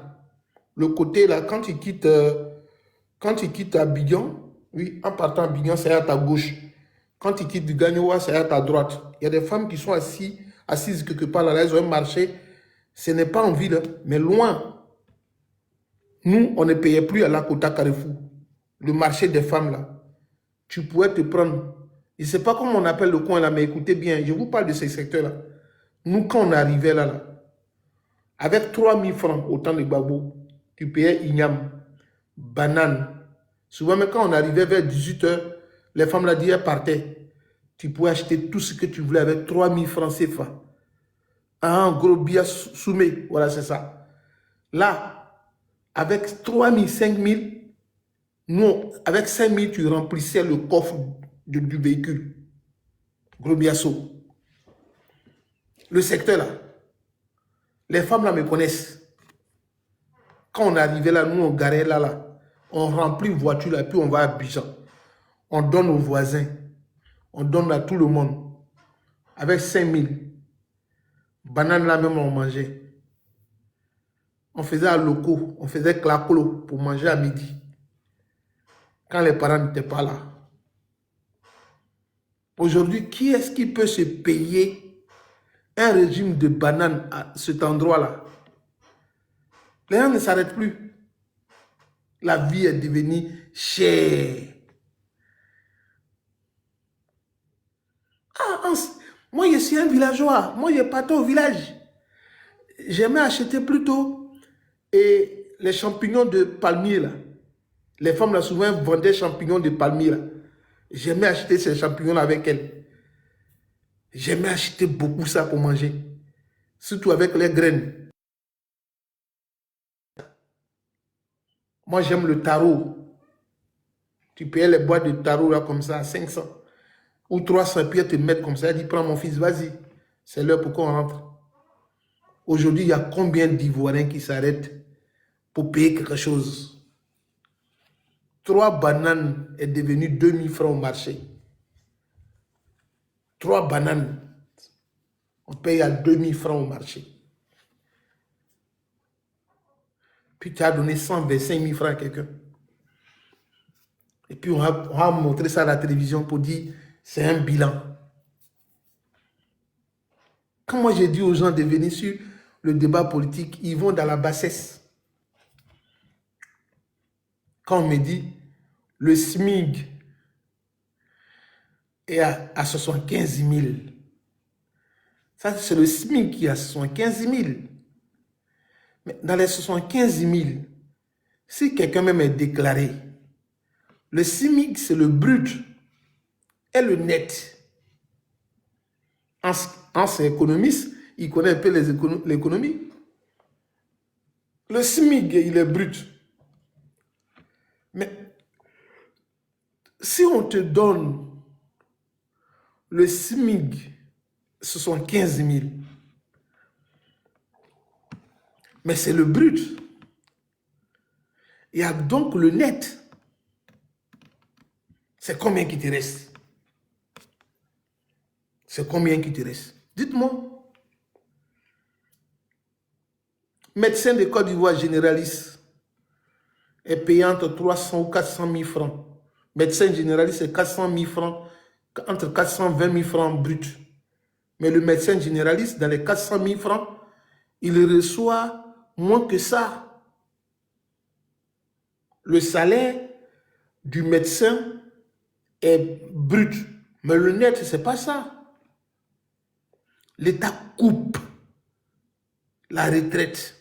Le côté là, quand ils quittent Abidjan, oui, en partant Abidjan, c'est à ta gauche. Quand ils quittent du Gagnoua, c'est à ta droite. Il y a des femmes qui sont assises quelque part là, elles ont un marché. Ce n'est pas en ville, mais loin. Nous, on ne payait plus à la Kota Carrefour. Le marché des femmes là. Tu pouvais te prendre. Je ne sais pas comment on appelle le coin là, mais écoutez bien, je vous parle de ces secteurs-là. Nous, quand on arrivait là, avec 3000 francs au temps de Gbagbo, tu payais igname, banane. Souvent, même quand on arrivait vers 18 h, les femmes là, elles partaient. Tu pouvais acheter tout ce que tu voulais avec 3000 francs CFA. Un gros billet soumé, voilà, c'est ça. Là, avec 3000, 5000, nous, avec 5000, tu remplissais le coffre du véhicule. Gros biasso. Le secteur là. Les femmes là me connaissent. Quand on arrivait là, nous on garait là. On remplit une voiture là, puis on va à Abidjan. On donne aux voisins. On donne à tout le monde. Avec 5000. Bananes là même on mangeait. On faisait à loco. On faisait clacolo pour manger à midi. Quand les parents n'étaient pas là. Aujourd'hui, qui est-ce qui peut se payer un régime de bananes à cet endroit-là? Les gens ne s'arrêtent plus. La vie est devenue chère. Moi, je suis un villageois. Moi, je partais au village. J'aimais acheter plutôt les champignons de palmier, là. Les femmes, là, souvent, vendaient champignons de palmier, là. J'aimais acheter ces champignons avec elles. J'aimais acheter beaucoup ça pour manger. Surtout avec les graines. Moi, j'aime le taro. Tu payais les boîtes de taro là comme ça à 500 ou 300, puis te mettre comme ça. Elle dit, prends mon fils, vas-y. C'est l'heure pour qu'on rentre. Aujourd'hui, il y a combien d'Ivoiriens qui s'arrêtent pour payer quelque chose? 3 bananes est devenu 2000 francs au marché. 3 bananes, on paye à 2000 francs au marché. Puis tu as donné 125 000 francs à quelqu'un. Et puis on va montrer ça à la télévision pour dire c'est un bilan. Quand moi j'ai dit aux gens de venir sur le débat politique, ils vont dans la bassesse. Quand on me dit le SMIC est à 75 000, ça c'est le SMIC qui est à 75 000. Mais dans les 75 000, si quelqu'un même est déclaré, le SMIC c'est le brut et le net. En c'est économiste, il connaît un peu l'économie. Le SMIC, il est brut. Mais si on te donne le SMIC, ce sont 15 000. Mais c'est le brut. Il y a donc le net. C'est combien qui te reste? C'est combien qui te reste? Dites-moi. Médecin de Côte d'Ivoire généraliste est payé entre 300 ou 400 000 francs. Médecin généraliste, c'est 400 000 francs, entre 420 000 francs brut. Mais le médecin généraliste, dans les 400 000 francs, il reçoit moins que ça. le salaire du médecin est brut. Mais le net, ce n'est pas ça. L'État coupe la retraite.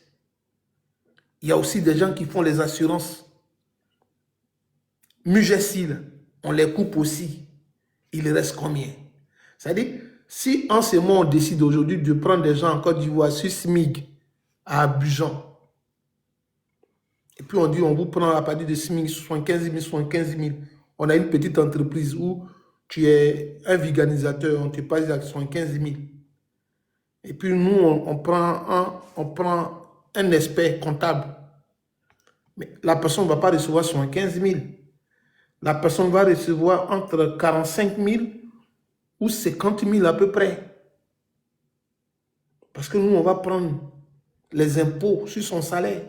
Il y a aussi des gens qui font les assurances. Mugessil, on les coupe aussi. Il reste combien? C'est-à-dire, si en ce moment on décide aujourd'hui de prendre des gens en Côte d'Ivoire sur SMIG à Abidjan, et puis on dit on vous prend à partir de SMIG 75 000, 75 000, on a une petite entreprise où tu es un vulgarisateur, on te passe à 75 000. Et puis nous, on prend un expert comptable. Mais la personne ne va pas recevoir 75 000. La personne va recevoir entre 45 000 ou 50 000 à peu près. Parce que nous, on va prendre les impôts sur son salaire.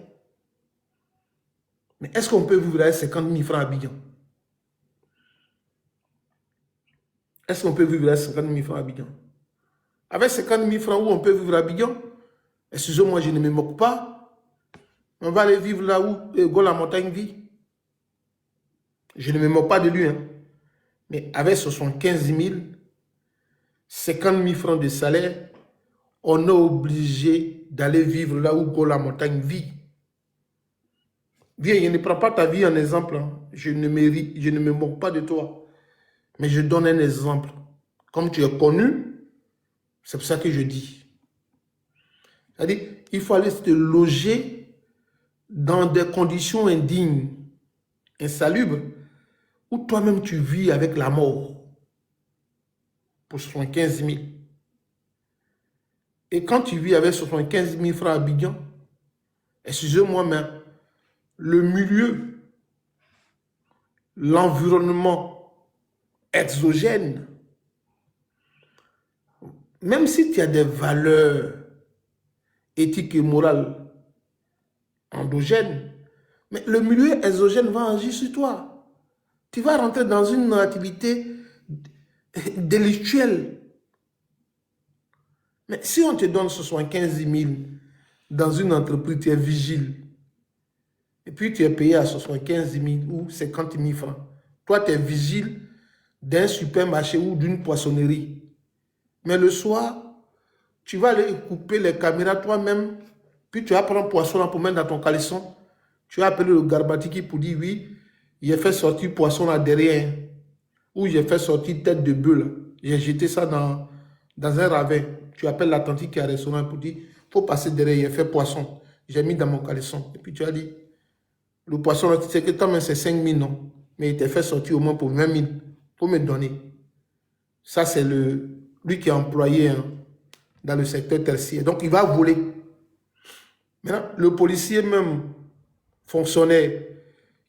Mais est-ce qu'on peut vivre avec 50 000 francs à Abidjan? Est-ce qu'on peut vivre avec 50 000 francs à Abidjan? Avec 50 000 francs, où on peut vivre à Abidjan? Excusez-moi, je ne me moque pas. On va aller vivre là où Hugo la Montagne vit. Je ne me moque pas de lui. Hein. Mais avec 75 000, 50 000 francs de salaire, on est obligé d'aller vivre là où Hugo la Montagne vit. Viens, je ne prends pas ta vie en exemple. Hein. Je ne me moque pas de toi. Mais je donne un exemple. Comme tu es connu, c'est pour ça que je dis. C'est-à-dire, il faut aller se loger dans des conditions indignes, insalubres, où toi-même tu vis avec la mort pour 75 000. Et quand tu vis avec 75 000 francs à Abidjan, excusez-moi, mais le milieu, l'environnement exogène, même si tu as des valeurs éthiques et morales endogènes, mais le milieu exogène va agir sur toi. Tu vas rentrer dans une activité délictuelle. Mais si on te donne 75 000 dans une entreprise, tu es vigile, et puis tu es payé à 75 000 ou 50 000 francs, toi tu es vigile d'un supermarché ou d'une poissonnerie. Mais le soir, tu vas aller couper les caméras toi-même, puis tu vas prendre poisson pour mettre dans ton caleçon. Tu vas appeler le garbatiki pour dire oui, j'ai fait sortir poisson là derrière, ou j'ai fait sortir tête de bœuf. J'ai jeté ça dans un ravin. Tu appelles la tante qui est à restaurant pour dire, il faut passer derrière, j'ai fait poisson. J'ai mis dans mon caleçon. Et puis tu as dit, le poisson là, tu sais que toi-même c'est 5 000, non? Mais il t'a fait sortir au moins pour 20 000. Il faut me donner. Ça, c'est lui qui est employé hein, dans le secteur tertiaire. Donc, il va voler. Maintenant, le policier même, fonctionnaire,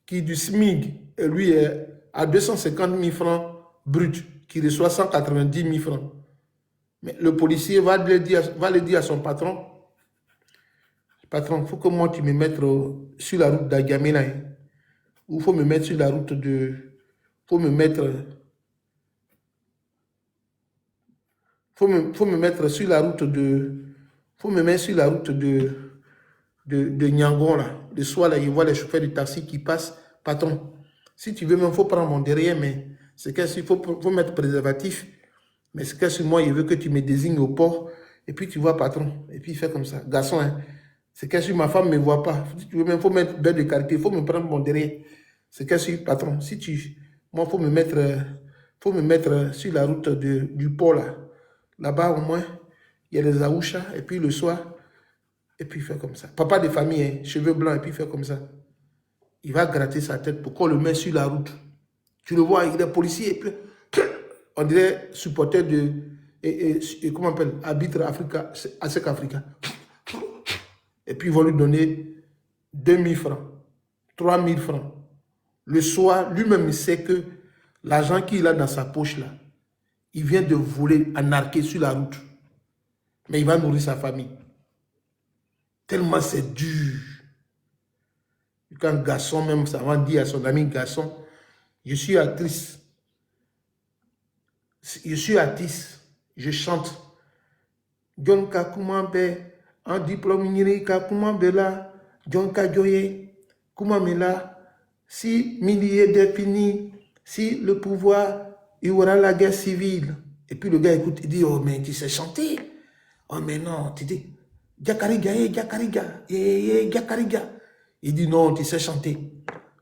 qui du SMIG, et lui est à 250 000 francs brut, qui reçoit 190 000 francs. Mais le policier va le dire à son patron, patron, il faut que moi tu me mettes sur la route d'Agamena, hein, ou il faut me mettre sur la route de... faut me mettre sur la route de... faut me mettre sur la route de Nyangon, là. Le soir, là, il voit les chauffeurs de taxi qui passent. Patron, si tu veux, il faut prendre mon derrière, mais c'est qu'il faut mettre préservatif. Mais c'est que moi, il veut que tu me désignes au port. Et puis, tu vois, patron. Et puis, il fait comme ça. Garçon, hein, c'est que si ma femme ne me voit pas, si tu veux, il faut mettre belle de qualité. Il faut me prendre mon derrière. C'est que si, patron, si tu... Moi, il faut me mettre sur la route du port, là. Là-bas, au moins, il y a les aouchas. Et puis, le soir... Et puis il fait comme ça. Papa de famille, hein, cheveux blancs, et puis il fait comme ça. Il va gratter sa tête pour qu'on le mette sur la route. Tu le vois, il est policier, et puis on dirait supporter de... comment on appelle? Arbitre Africa, ASEC Africa. Et puis ils vont lui donner 2000 francs, 3000 francs. Le soir, lui-même, il sait que l'argent qu'il a dans sa poche, là, il vient de voler, anarquer sur la route. Mais il va nourrir sa famille. Tellement c'est dur. Quand un garçon même, ça va dire à son ami garçon, je suis actrice. Je suis artiste. Je chante. John Kakumambe, un diplôme numérique, Kakumambe là, John Kajoye, Kumamela, Si milliers est fini, si le pouvoir, il y aura la guerre civile. Et puis le gars écoute, il dit, oh mais tu sais chanter. Oh mais non, tu dis, Jakariga, Jakariga, Jakariga. Il dit, non, tu sais chanter.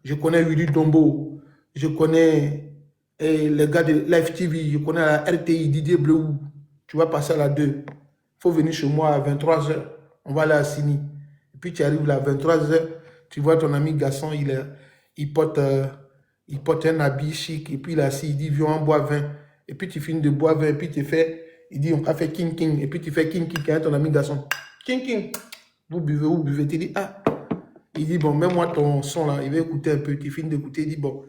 Je connais Willy Dombo, je connais les gars de Live TV, je connais la RTI, Didier Bleu. Tu vas passer à la 2. Il faut venir chez moi à 23h. On va aller à Sini. Et puis tu arrives là à 23h, tu vois ton ami garçon, il porte un habit chic, et puis là, il dit, viens, on boit 20. Et puis tu finis de boire 20, et puis tu fais, il dit, on va faire king king, et puis tu fais king king avec ton ami garçon. King king, vous buvez, tu dis, ah. Il dit, bon, mets-moi ton son là, il va écouter un peu, tu finis d'écouter, il dit, bon,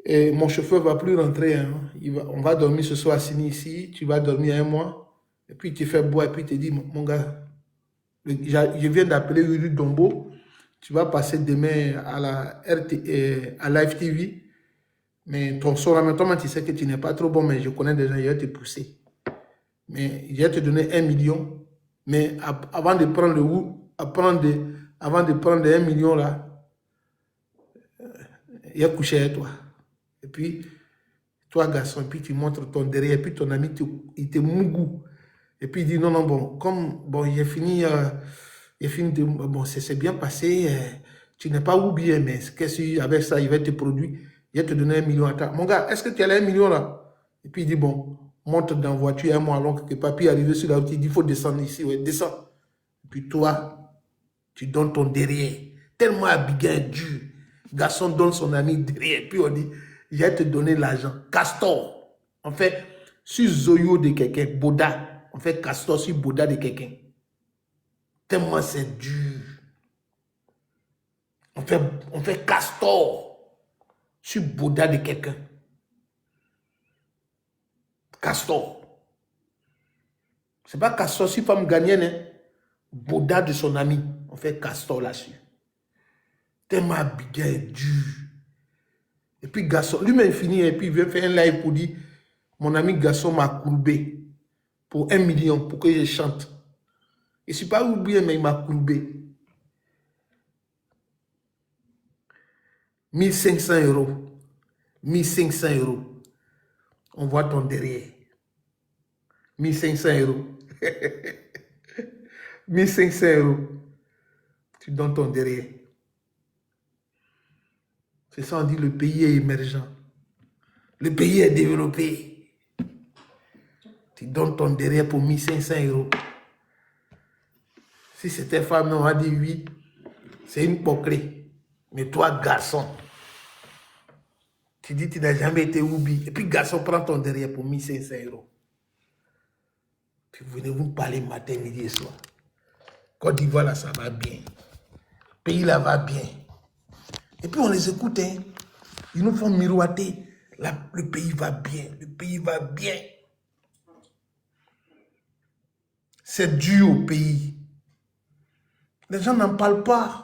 et mon chauffeur ne va plus rentrer, hein. On va dormir ce soir à Sini ici, tu vas dormir 1 mois, et puis tu fais boire, et puis tu dis, mon gars, je viens d'appeler Uru Dombo, tu vas passer demain à la à Live TV, mais ton son là, maintenant tu sais que tu n'es pas trop bon, mais je connais des gens, je vais te pousser. Mais je vais te donner 1 million, mais avant de prendre avant de prendre 1 million là, il a couché avec toi. Et puis, toi garçon, et puis tu montres ton derrière, et puis ton ami, il te mougou. Et puis il dit, non, non, bon, comme, bon, j'ai fini de, bon, c'est bien passé, tu n'es pas oublié, mais qu'est-ce qu'avec ça, il va te produire, il va te donner 1 million à toi. Mon gars, est-ce que tu as 1 million là? Et puis il dit, bon, monte dans la voiture, 1 mois, alors que papier arrivé sur la route, il dit, il faut descendre ici, ouais, descends. Et puis toi, tu donnes ton derrière, tellement Abidjan est dur. Garçon donne son ami derrière, puis on dit, je vais te donner l'argent. Castor, on fait sur Zoyo de quelqu'un, Boda. On fait castor sur Boda de quelqu'un. Tellement c'est dur. On fait castor sur Boda de quelqu'un. Castor. C'est pas castor sur femme gagnante, hein? Boda de son ami. On fait castor là-dessus. Tellement Abidjan est dur. Et puis garçon, lui-même finit et puis il vient faire un live pour dire, mon ami garçon m'a courbé pour 1 million pour que je chante. Je ne suis pas oublié, mais il m'a courbé. 1500 €. 1500 €. On voit ton derrière. 1500 €. 1500 €. Tu donnes ton derrière. C'est ça, on dit le pays est émergent. Le pays est développé. Tu donnes ton derrière pour 1500 €. Si c'était femme, on va dire oui, c'est une poquerée. Mais toi, garçon, tu dis que tu n'as jamais été oublié. Et puis, garçon, prends ton derrière pour 1500 €. Puis, venez vous parler matin, midi et soir. Côte d'Ivoire, là, ça va bien. Le pays, là, va bien. Et puis, on les écoute, hein. Ils nous font miroiter. Là, le pays va bien. Le pays va bien. C'est dû au pays. Les gens n'en parlent pas.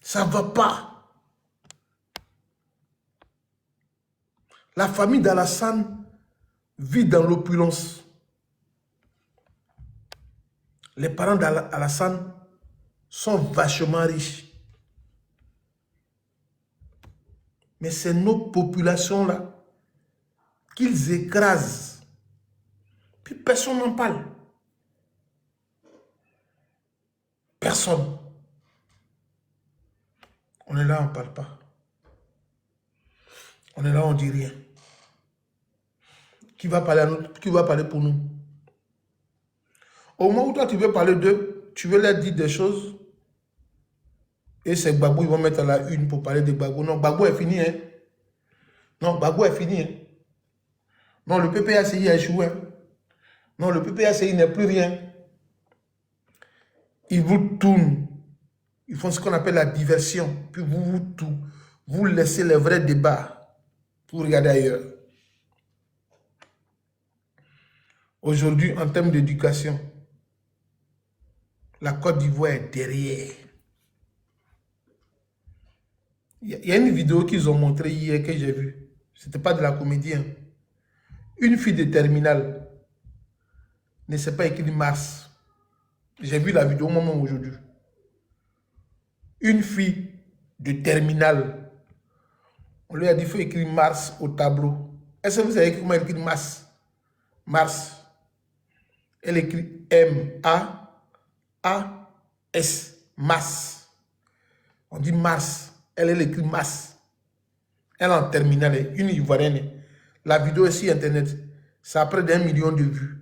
Ça ne va pas. La famille d'Alassane vit dans l'opulence. Les parents d'Alassane sont vachement riches. Mais c'est nos populations-là qu'ils écrasent. Puis personne n'en parle. Personne. On est là, on ne parle pas. On est là, on ne dit rien. Qui va parler à nous? Qui va parler pour nous? Au moment où toi, tu veux parler d'eux, tu veux leur dire des choses, et c'est Gbagbo, ils vont mettre à la une pour parler de Gbagbo. Non, Gbagbo est fini, hein. Non, Gbagbo est fini, hein. Non, le PPACI a échoué. Hein. Non, le PPACI n'est plus rien. Ils vous tournent. Ils font ce qu'on appelle la diversion. Puis vous laissez les vrais débats pour regarder ailleurs. Aujourd'hui, en termes d'éducation, la Côte d'Ivoire est derrière. Il y a une vidéo qu'ils ont montrée hier que j'ai vue. Ce n'était pas de la comédie. Hein. Une fille de terminale ne sait pas écrire Mars. J'ai vu la vidéo au moment aujourd'hui. Une fille de terminale, on lui a dit qu'il faut écrire Mars au tableau. Est-ce que vous savez comment elle écrit Mars? Mars. Elle écrit M-A-A-S. Mars. On dit Mars. Elle écrit Mars. Elle est en terminale, une Ivoirienne. La vidéo est sur Internet. Ça a près d'1 million de vues.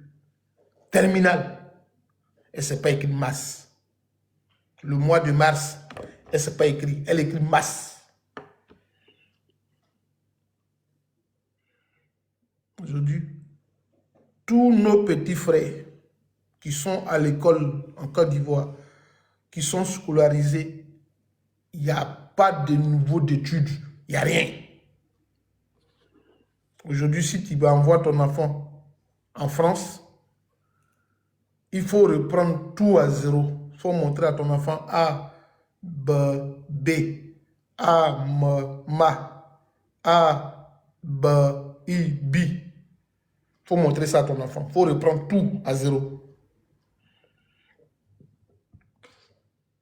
Terminale. Elle ne sait pas écrire Mars. Le mois de mars, elle ne sait pas écrire. Elle écrit Mars. Aujourd'hui, tous nos petits frères qui sont à l'école en Côte d'Ivoire, qui sont scolarisés, il n'y a pas de niveau d'études. Il n'y a rien. Aujourd'hui, si tu envoies ton enfant en France, il faut reprendre tout à zéro. Il faut montrer à ton enfant A, B, B, A, M, MA, A, B, I, B. Il faut montrer ça à ton enfant. Il faut reprendre tout à zéro.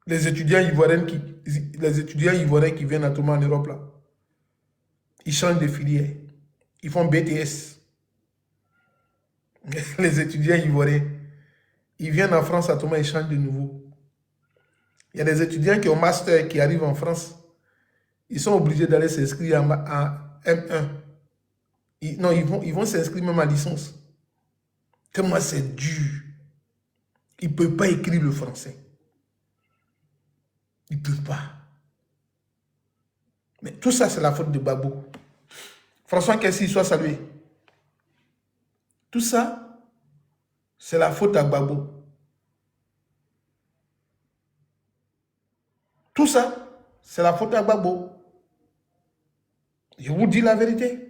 Les étudiants ivoiriens qui viennent à tout en Europe, là, ils changent de filière. Ils font BTS. Les étudiants ivoiriens, ils viennent en France à tout moment, ils changent de nouveau. Il y a des étudiants qui ont master qui arrivent en France. Ils sont obligés d'aller s'inscrire en M1. Non, ils vont s'inscrire même en licence. Tellement c'est dur. Ils ne peuvent pas écrire le français. Ils ne peuvent pas. Mais tout ça, c'est la faute de Gbagbo. François Kessi, soit salué. Tout ça, c'est la faute à Gbagbo. Tout ça, c'est la faute à Gbagbo. Je vous dis la vérité.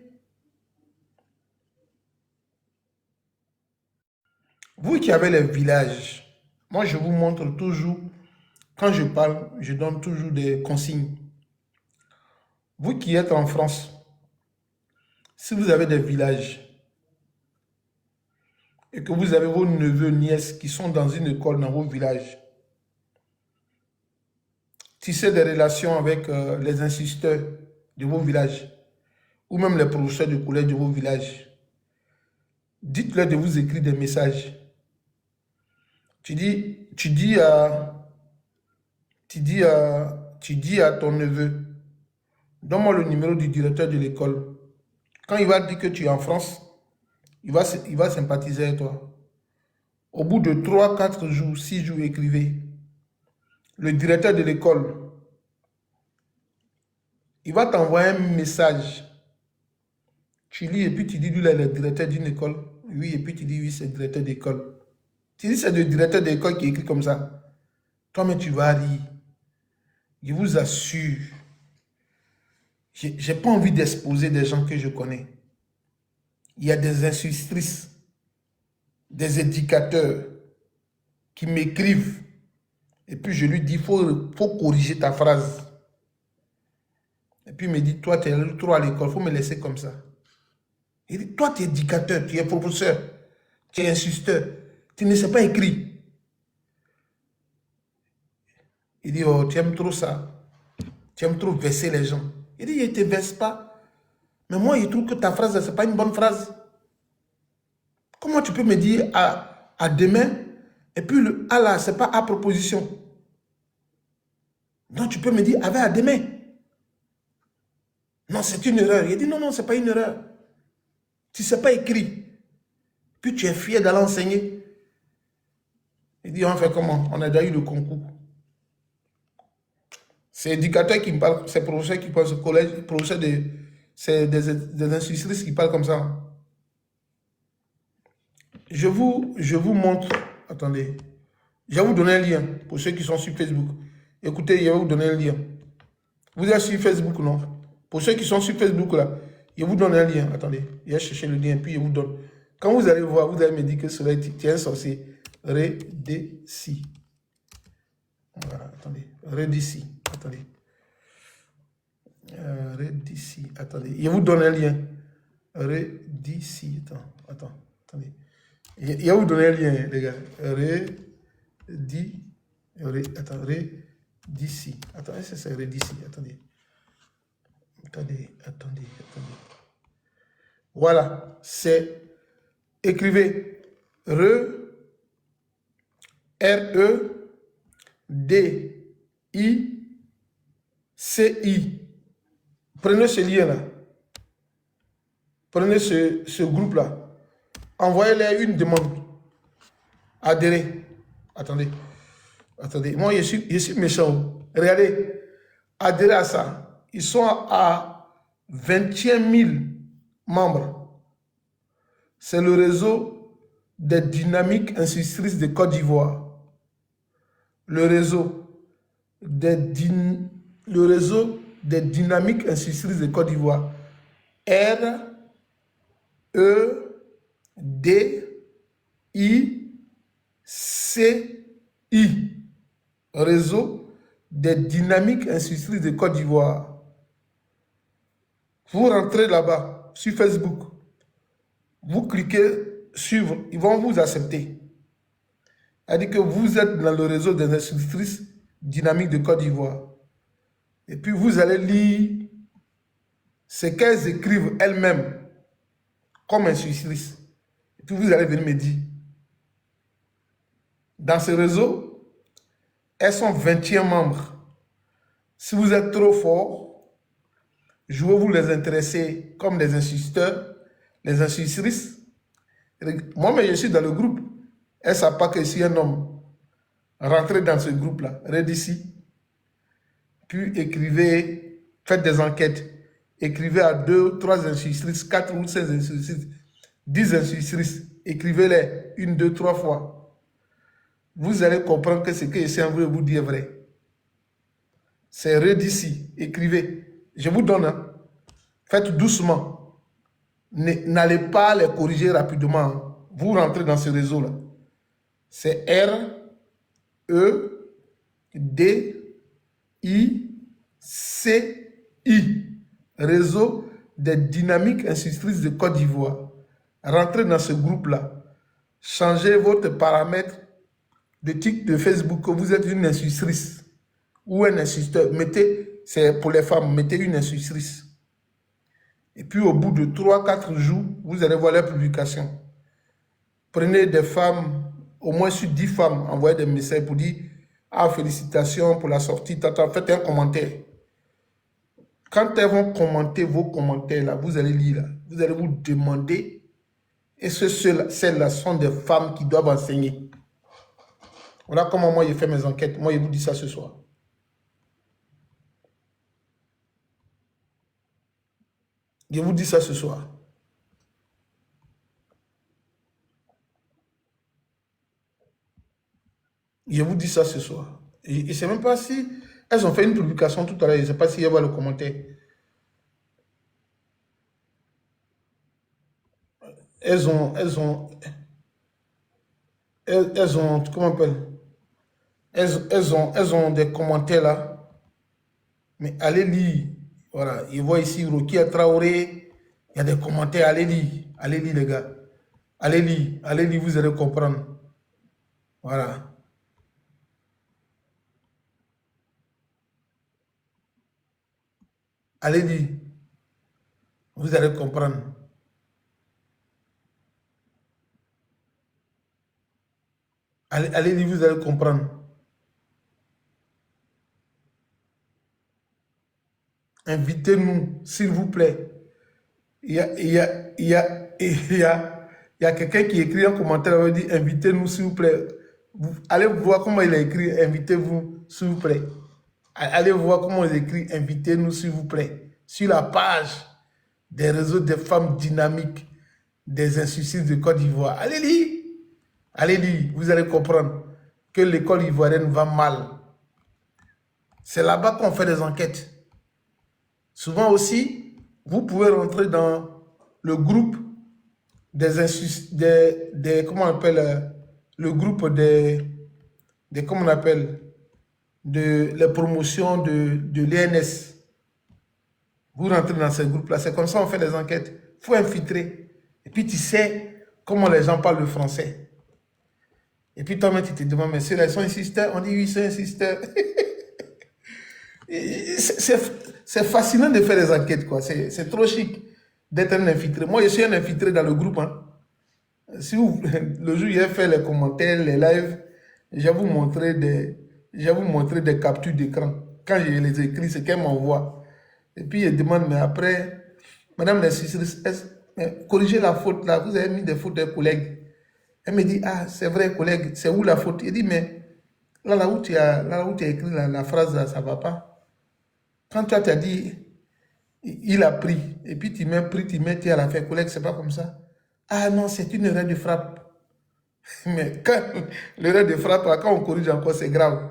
Vous qui avez les villages, moi je vous montre toujours, quand je parle, je donne toujours des consignes. Vous qui êtes en France, si vous avez des villages et que vous avez vos neveux, nièces qui sont dans une école dans vos villages, tissez des relations avec les instituteurs de vos villages ou même les professeurs de collège de vos villages. Dites-leur de vous écrire des messages. Tu dis à ton neveu, donne-moi le numéro du directeur de l'école. Quand il va dire que tu es en France, il va sympathiser avec toi. Au bout de 3, 4 jours, 6 jours, écrivez. Le directeur de l'école, il va t'envoyer un message. Tu lis et puis tu dis, lui, là, il est directeur d'une école. Oui, et puis tu dis, oui, c'est le directeur d'école. Tu dis, c'est le directeur d'école qui écrit comme ça. Toi, mais tu vas rire. Je vous assure. Je n'ai pas envie d'exposer des gens que je connais. Il y a des institutrices, des éducateurs qui m'écrivent. Et puis je lui dis, il faut corriger ta phrase. Et puis il me dit, toi, tu es trop à l'école, il faut me laisser comme ça. Il dit, toi, tu es éducateur, tu es professeur, tu es instituteur, tu ne sais pas écrire. Il dit, oh, tu aimes trop ça. Tu aimes trop verser les gens. Il dit, je ne te verse pas. Mais moi, je trouve que ta phrase, ce n'est pas une bonne phrase. Comment tu peux me dire à demain, et puis le à là, ce n'est pas à proposition. Non, tu peux me dire avec à demain. Non, c'est une erreur. Il dit, non, ce n'est pas une erreur. Tu ne sais pas écrire. Puis tu es fier d'aller enseigner. Il dit, on fait comment? On a déjà eu le concours. C'est éducateur qui me parle, c'est professeur qui parle, c'est collège, professeur c'est des institutrices qui parlent comme ça. Je vous montre, attendez, je vais vous donner un lien pour ceux qui sont sur Facebook. Écoutez, je vais vous donner un lien. Vous êtes sur Facebook, non? Pour ceux qui sont sur Facebook, là, je vous donne un lien. Attendez, je vais chercher le lien, puis je vous donne. Quand vous allez voir, vous allez me dire que cela est un sorcier. Redéci. Voilà, attendez. Redéci. Attendez. Redéci. Attendez. Je vous donne un lien. Redéci. Attendez. Je vais vous donner un lien, les gars. Attends. d'ici. Attendez, ça serait d'ici. Attendez. Attendez. Voilà, c'est, écrivez REDICI. Prenez ce lien-là. Prenez ce groupe-là. Envoyez-leur une demande. Adhérez. Attendez. Moi, je suis méchant. Regardez. Adhérez à ça. Ils sont à 21 000 membres. C'est le réseau des dynamiques institutrices de Côte d'Ivoire. Le réseau des dynamiques institutrices de Côte d'Ivoire. REDICI. Réseau des dynamiques institutrices de Côte d'Ivoire. Vous rentrez là-bas sur Facebook. Vous cliquez suivre. Ils vont vous accepter. C'est-à-dire que vous êtes dans le réseau des institutrices dynamiques de Côte d'Ivoire. Et puis vous allez lire ce qu'elles écrivent elles-mêmes comme institutrices. Et puis vous allez venir me dire. Dans ce réseau, elles sont 21 membres. Si vous êtes trop fort, je vais vous les intéresser comme des instituteurs, les institutrices. Moi, mais je suis dans le groupe. Elle ne savent pas que je suis un homme. Rentrez dans ce groupe-là. Redici. Puis écrivez, faites des enquêtes. Écrivez à 2, 3 institutrices, 4 ou 16 institutrices, 10 institutrices. Écrivez-les 1, 2, 3 fois. Vous allez comprendre que ce que je suis en train de vous dire est vrai. C'est Redici. Écrivez. Je vous donne. Hein. Faites doucement. N'allez pas les corriger rapidement. Hein. Vous rentrez dans ce réseau-là. C'est REDICI. Réseau des dynamiques institutrices de Côte d'Ivoire. Rentrez dans ce groupe-là. Changez votre paramètre de titre de Facebook que vous êtes une institutrice ou un instituteur. Mettez, c'est pour les femmes, mettez une institutrice. Et puis au bout de 3-4 jours, vous allez voir les publications. Prenez des femmes, au moins sur 10 femmes, envoyez des messages pour dire « Ah, félicitations pour la sortie, tata, faites un commentaire. » Quand elles vont commenter vos commentaires, là, vous allez lire, là, vous allez vous demander est-ce que celles-là sont des femmes qui doivent enseigner. Voilà comment moi, j'ai fait mes enquêtes. Moi, je vous dis ça ce soir. Je vous dis ça ce soir. Je vous dis ça ce soir. Et je ne sais même pas si elles ont fait une publication tout à l'heure. Je ne sais pas si il y a le commentaire. Elles ont, comment on appelle? Elles ont des commentaires là. Mais allez lire. Voilà, il voit ici Rokia Traoré. Il y a des commentaires. Allez lire. Allez lire, les gars. Allez lire, vous allez comprendre. Voilà. Allez lire. Vous allez comprendre. Allez lire, vous allez comprendre. Invitez-nous, s'il vous plaît. Il y a quelqu'un qui écrit un commentaire, il dit invitez-nous, s'il vous plaît. Allez voir comment il a écrit invitez-vous, s'il vous plaît. Allez voir comment il écrit invitez-nous, s'il vous plaît. Sur la page des réseaux des femmes dynamiques des instituts de Côte d'Ivoire. Allez lire, vous allez comprendre que l'école ivoirienne va mal. C'est là-bas qu'on fait des enquêtes. Souvent aussi, vous pouvez rentrer dans le groupe comment on appelle, le groupe comment on appelle, de la promotion de l'ENS. Vous rentrez dans ce groupe-là, c'est comme ça on fait des enquêtes. Il faut infiltrer. Et puis tu sais comment les gens parlent le français. Et puis toi-même tu te demandes, mais ceux-là ils sont insistants? On dit oui, ils sont insistants. C'est fascinant de faire des enquêtes, quoi. C'est trop chic d'être un infiltré. Moi, je suis un infiltré dans le groupe, hein. Si vous, le jour où j'ai fait les commentaires, les lives, je vais vous montrer je vais vous montrer des captures d'écran. Quand je les écris, c'est qu'elle m'envoie. Et puis, elle demande, mais après, Madame la Suisse, corrigez la faute là, vous avez mis des fautes des collègues. Elle me dit, ah, c'est vrai, collègue, c'est où la faute? Il dit, mais là où tu as écrit la phrase, là, ça ne va pas. Quand toi, tu as dit, il a pris, et puis tu mets pris, tu mets, tu à la fin, collègue, c'est pas comme ça. Ah non, c'est une erreur de frappe. Mais quand l'erreur de frappe, quand on corrige encore, c'est grave.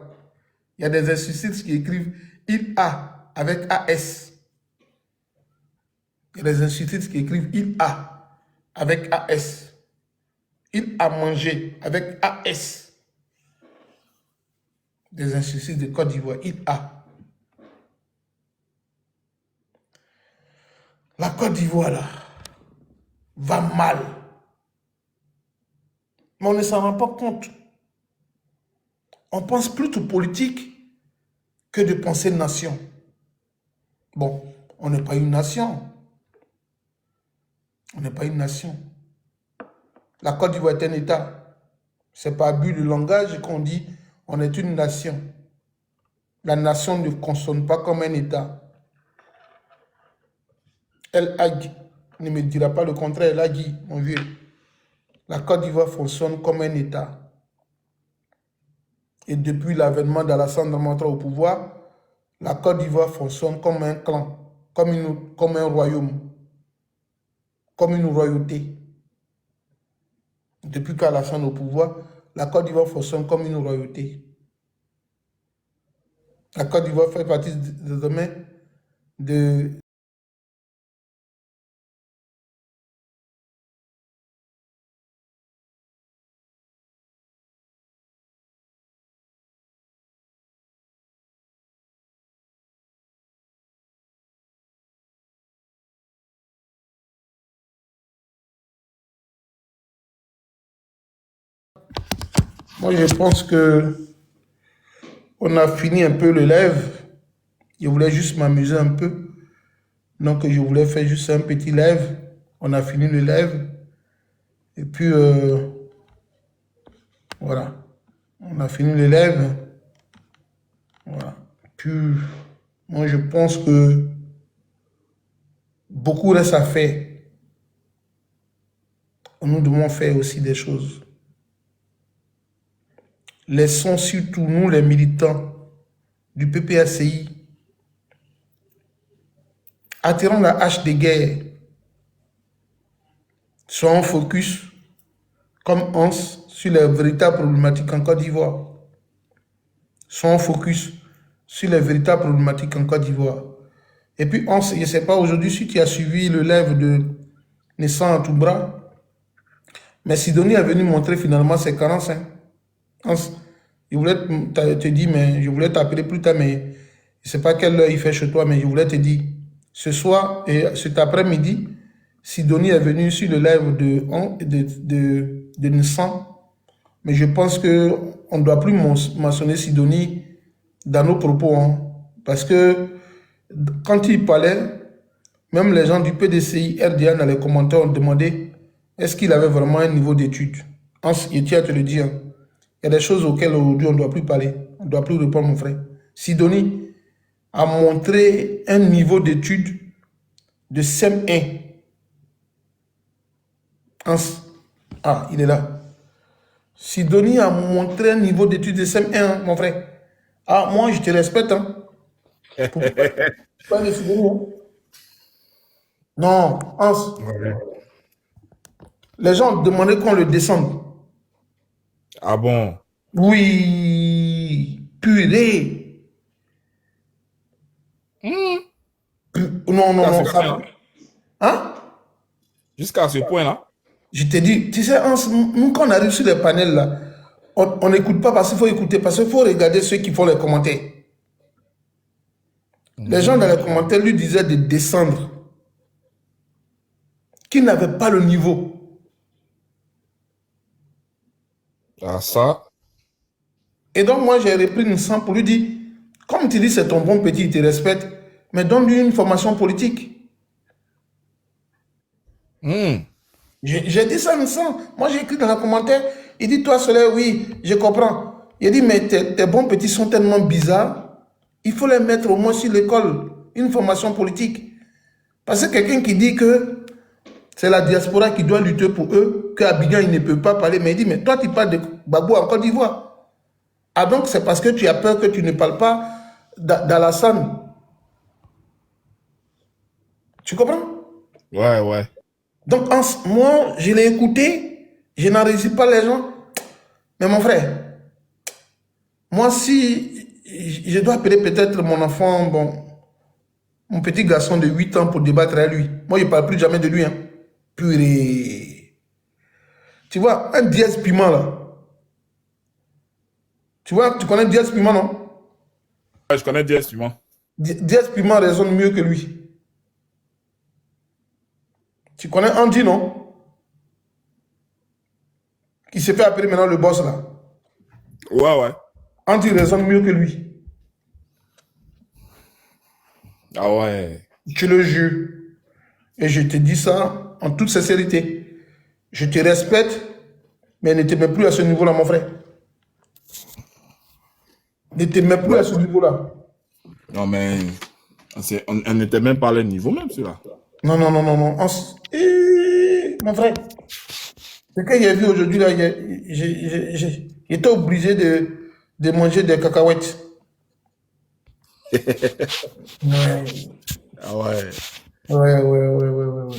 Il y a des institutrices qui écrivent il a avec AS. Il y a des institutrices qui écrivent il a avec AS. Il a mangé avec AS. Des institutrices de Côte d'Ivoire, il a. La Côte d'Ivoire, là, va mal. Mais on ne s'en rend pas compte. On pense plutôt politique que de penser nation. Bon, on n'est pas une nation. On n'est pas une nation. La Côte d'Ivoire est un État. C'est par abus de langage qu'on dit on est une nation. La nation ne fonctionne pas comme un État. Elle a dit, ne me dira pas le contraire, elle a dit, mon vieux. La Côte d'Ivoire fonctionne comme un État. Et depuis l'avènement d'Alassane Ouattara au pouvoir, la Côte d'Ivoire fonctionne comme un clan, comme un royaume, comme une royauté. Depuis qu'Alassane au pouvoir, la Côte d'Ivoire fonctionne comme une royauté. La Côte d'Ivoire fait partie désormais de... Moi, je pense que on a fini un peu le live. Je voulais juste m'amuser un peu. Donc, je voulais faire juste un petit live. On a fini le live. Et puis, voilà. On a fini le live. Voilà. Puis, moi, je pense que beaucoup reste à faire. Nous devons faire aussi des choses. Laissons surtout, nous, les militants du PPACI, attirons la hache de guerre. Soyons focus, comme Hans, sur les véritables problématiques en Côte d'Ivoire. Soyons focus sur les véritables problématiques en Côte d'Ivoire. Et puis, Hans, je ne sais pas aujourd'hui si tu as suivi le live de Nessan Toubra, mais Sidonie est venu montrer finalement ses carences. Hein. Hans, je voulais te dire, mais je voulais t'appeler plus tard, mais je ne sais pas quelle heure il fait chez toi, mais je voulais te dire, ce soir et cet après-midi, Sidonie est venue sur le live de Nessan, mais je pense qu'on ne doit plus mentionner Sidonie dans nos propos, hein, parce que quand il parlait, même les gens du PDCI, RDA, dans les commentaires ont demandé est-ce qu'il avait vraiment un niveau d'études. Je tiens à te le dire. Il y a des choses auxquelles aujourd'hui on ne doit plus parler. On ne doit plus répondre, mon frère. Sidonie a montré un niveau d'études de CM1. Ah, il est là. Sidonie a montré un niveau d'études de CM1, mon frère. Ah, moi, je te respecte. Hein. Pas de Sidonie. Hein. Non, Hans. Ouais. Les gens demandaient qu'on le descende. Ah bon? Oui, purée. Non, non, non, ça. Hein? Jusqu'à ce point-là? Je te dis, tu sais, Hans, nous, quand on arrive sur les panels là, on n'écoute pas parce qu'il faut écouter, parce qu'il faut regarder ceux qui font les commentaires. Les gens dans les commentaires lui disaient de descendre, qu'il n'avait pas le niveau. Ah ça? Et donc, moi, j'ai repris une sang pour lui dire, Comme tu dis, c'est ton bon petit, il te respecte, mais donne-lui une formation politique. Hmm. J'ai dit ça innocent. Moi, j'ai écrit dans le commentaire, il dit, toi, Soleil, oui, je comprends. Il dit, mais tes bons petits sont tellement bizarres, il faut les mettre au moins sur l'école, une formation politique. Parce que quelqu'un qui dit que c'est la diaspora qui doit lutter pour eux, qu'Abidjan, il ne peut pas parler, mais il dit, mais toi, tu parles de Babou en Côte d'Ivoire. Ah donc, c'est parce que tu as peur que tu ne parles pas d'Alassane. Tu comprends? Ouais, ouais. Donc, moi, je l'ai écouté, je n'enregistre pas les gens. Mais mon frère, moi, si je dois appeler peut-être mon enfant, bon, mon petit garçon de 8 ans pour débattre avec lui, moi, je ne parle plus jamais de lui. Hein. Purée. Tu vois, un dièse piment là. Tu vois, tu connais dièse piment, non? Ouais, je connais directement. Dièse piment raisonne mieux que lui. Tu connais Andy, non? Qui se fait appeler maintenant le boss là. Ouais, ouais. Andy raisonne mieux que lui. Ah ouais. Je le jure. Et je te dis ça en toute sincérité. Je te respecte, mais ne te mets plus à ce niveau-là, mon frère. Ne te mets plus à ce niveau-là. Non, mais on n'était même pas à leur niveau, même, celui-là. Non, non, non, non, non. Mon frère, ce que j'ai vu aujourd'hui, là, j'étais obligé de manger des cacahuètes. Ouais, Ah ouais. ouais, ouais, ouais, ouais, ouais, ouais.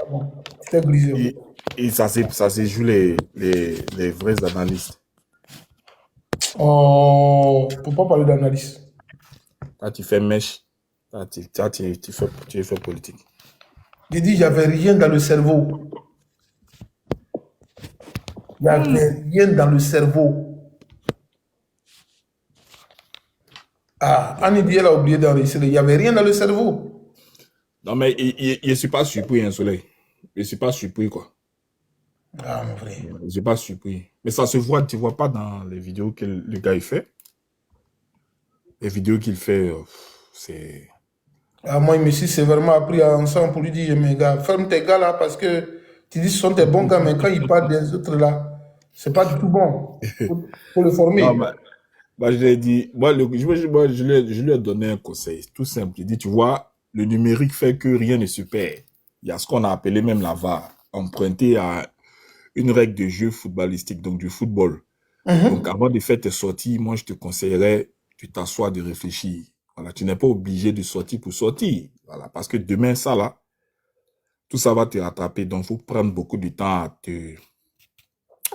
Ah bon, j'étais grisé. Et, et ça s'est joué les vrais analystes. Oh, faut pas parler d'analyse. Quand tu fais mèche, tu fais politique. J'ai dit, il n'y avait rien dans le cerveau. Il n'y avait rien dans le cerveau. Ah, Annie dit, elle a oublié d'enregistrer. Il n'y avait rien dans le cerveau. Non, mais je ne suis pas surpris, un soleil. Je ne suis pas surpris, quoi. Ah, mon frère. Je ne suis pas surpris. Mais ça se voit, tu ne vois pas dans les vidéos que le gars il fait. Les vidéos qu'il fait, c'est... Ah, moi, il me suis sévèrement appris ensemble pour lui dire, mes gars, ferme tes gars là parce que tu dis que ce sont tes bons gars, mais quand ils parlent des autres là, c'est pas du tout bon. Faut le Non, former. bah, je lui ai dit, je lui ai donné un conseil, tout simple. Il dit, tu vois, le numérique fait que rien ne se perd. Il y a ce qu'on a appelé même la VAR, emprunté à une règle de jeu footballistique, donc du football. Donc, avant de faire tes sorties, moi, je te conseillerais de t'asseoir, de réfléchir. Voilà, tu n'es pas obligé de sortir pour sortir. Voilà, parce que demain, ça là, tout ça va te rattraper. Donc, il faut prendre beaucoup de temps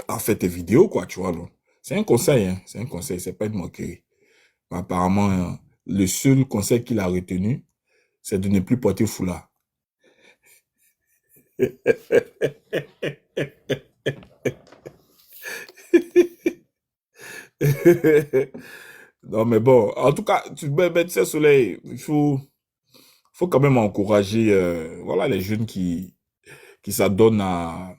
à faire tes vidéos, quoi, tu vois. C'est un conseil, hein. C'est un conseil, c'est pas une moquerie. Mais apparemment, le seul conseil qu'il a retenu, c'est de ne plus porter foulard. Non, mais bon, en tout cas, tu sais, Soleil, faut quand même encourager voilà, les jeunes qui s'adonnent à,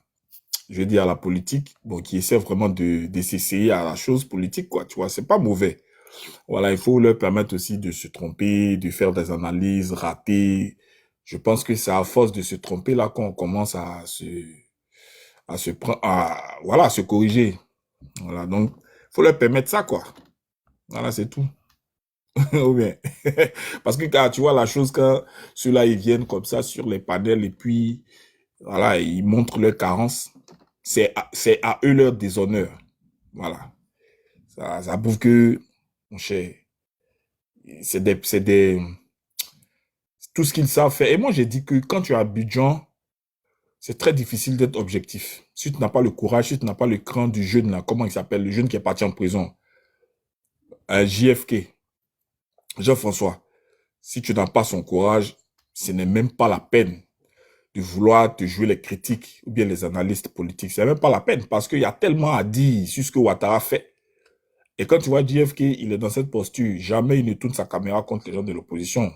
je veux dire, à la politique, bon, qui essaient vraiment de s'essayer à la chose politique, quoi, tu vois, c'est pas mauvais. Voilà, il faut leur permettre aussi de se tromper, de faire des analyses ratées. Je pense que c'est à force de se tromper là qu'on commence voilà, à se corriger. Voilà, donc, faut leur permettre ça, quoi. Voilà, c'est tout. Ou bien. Parce que quand tu vois la chose, quand ceux-là, ils viennent comme ça sur les panels et puis, voilà, ils montrent leurs carences, c'est à eux leur déshonneur. Voilà. Ça prouve que, mon cher, c'est des, tout ce qu'ils savent faire. Et moi, j'ai dit que quand tu as Abidjan, c'est très difficile d'être objectif. Si tu n'as pas le courage, si tu n'as pas le cran du jeune, là, comment il s'appelle, le jeune qui est parti en prison, JFK, Jean-François, si tu n'as pas son courage, ce n'est même pas la peine de vouloir te jouer les critiques ou bien les analystes politiques. C'est même pas la peine parce qu'il y a tellement à dire sur ce que Ouattara fait. Et quand tu vois JFK, il est dans cette posture, jamais il ne tourne sa caméra contre les gens de l'opposition.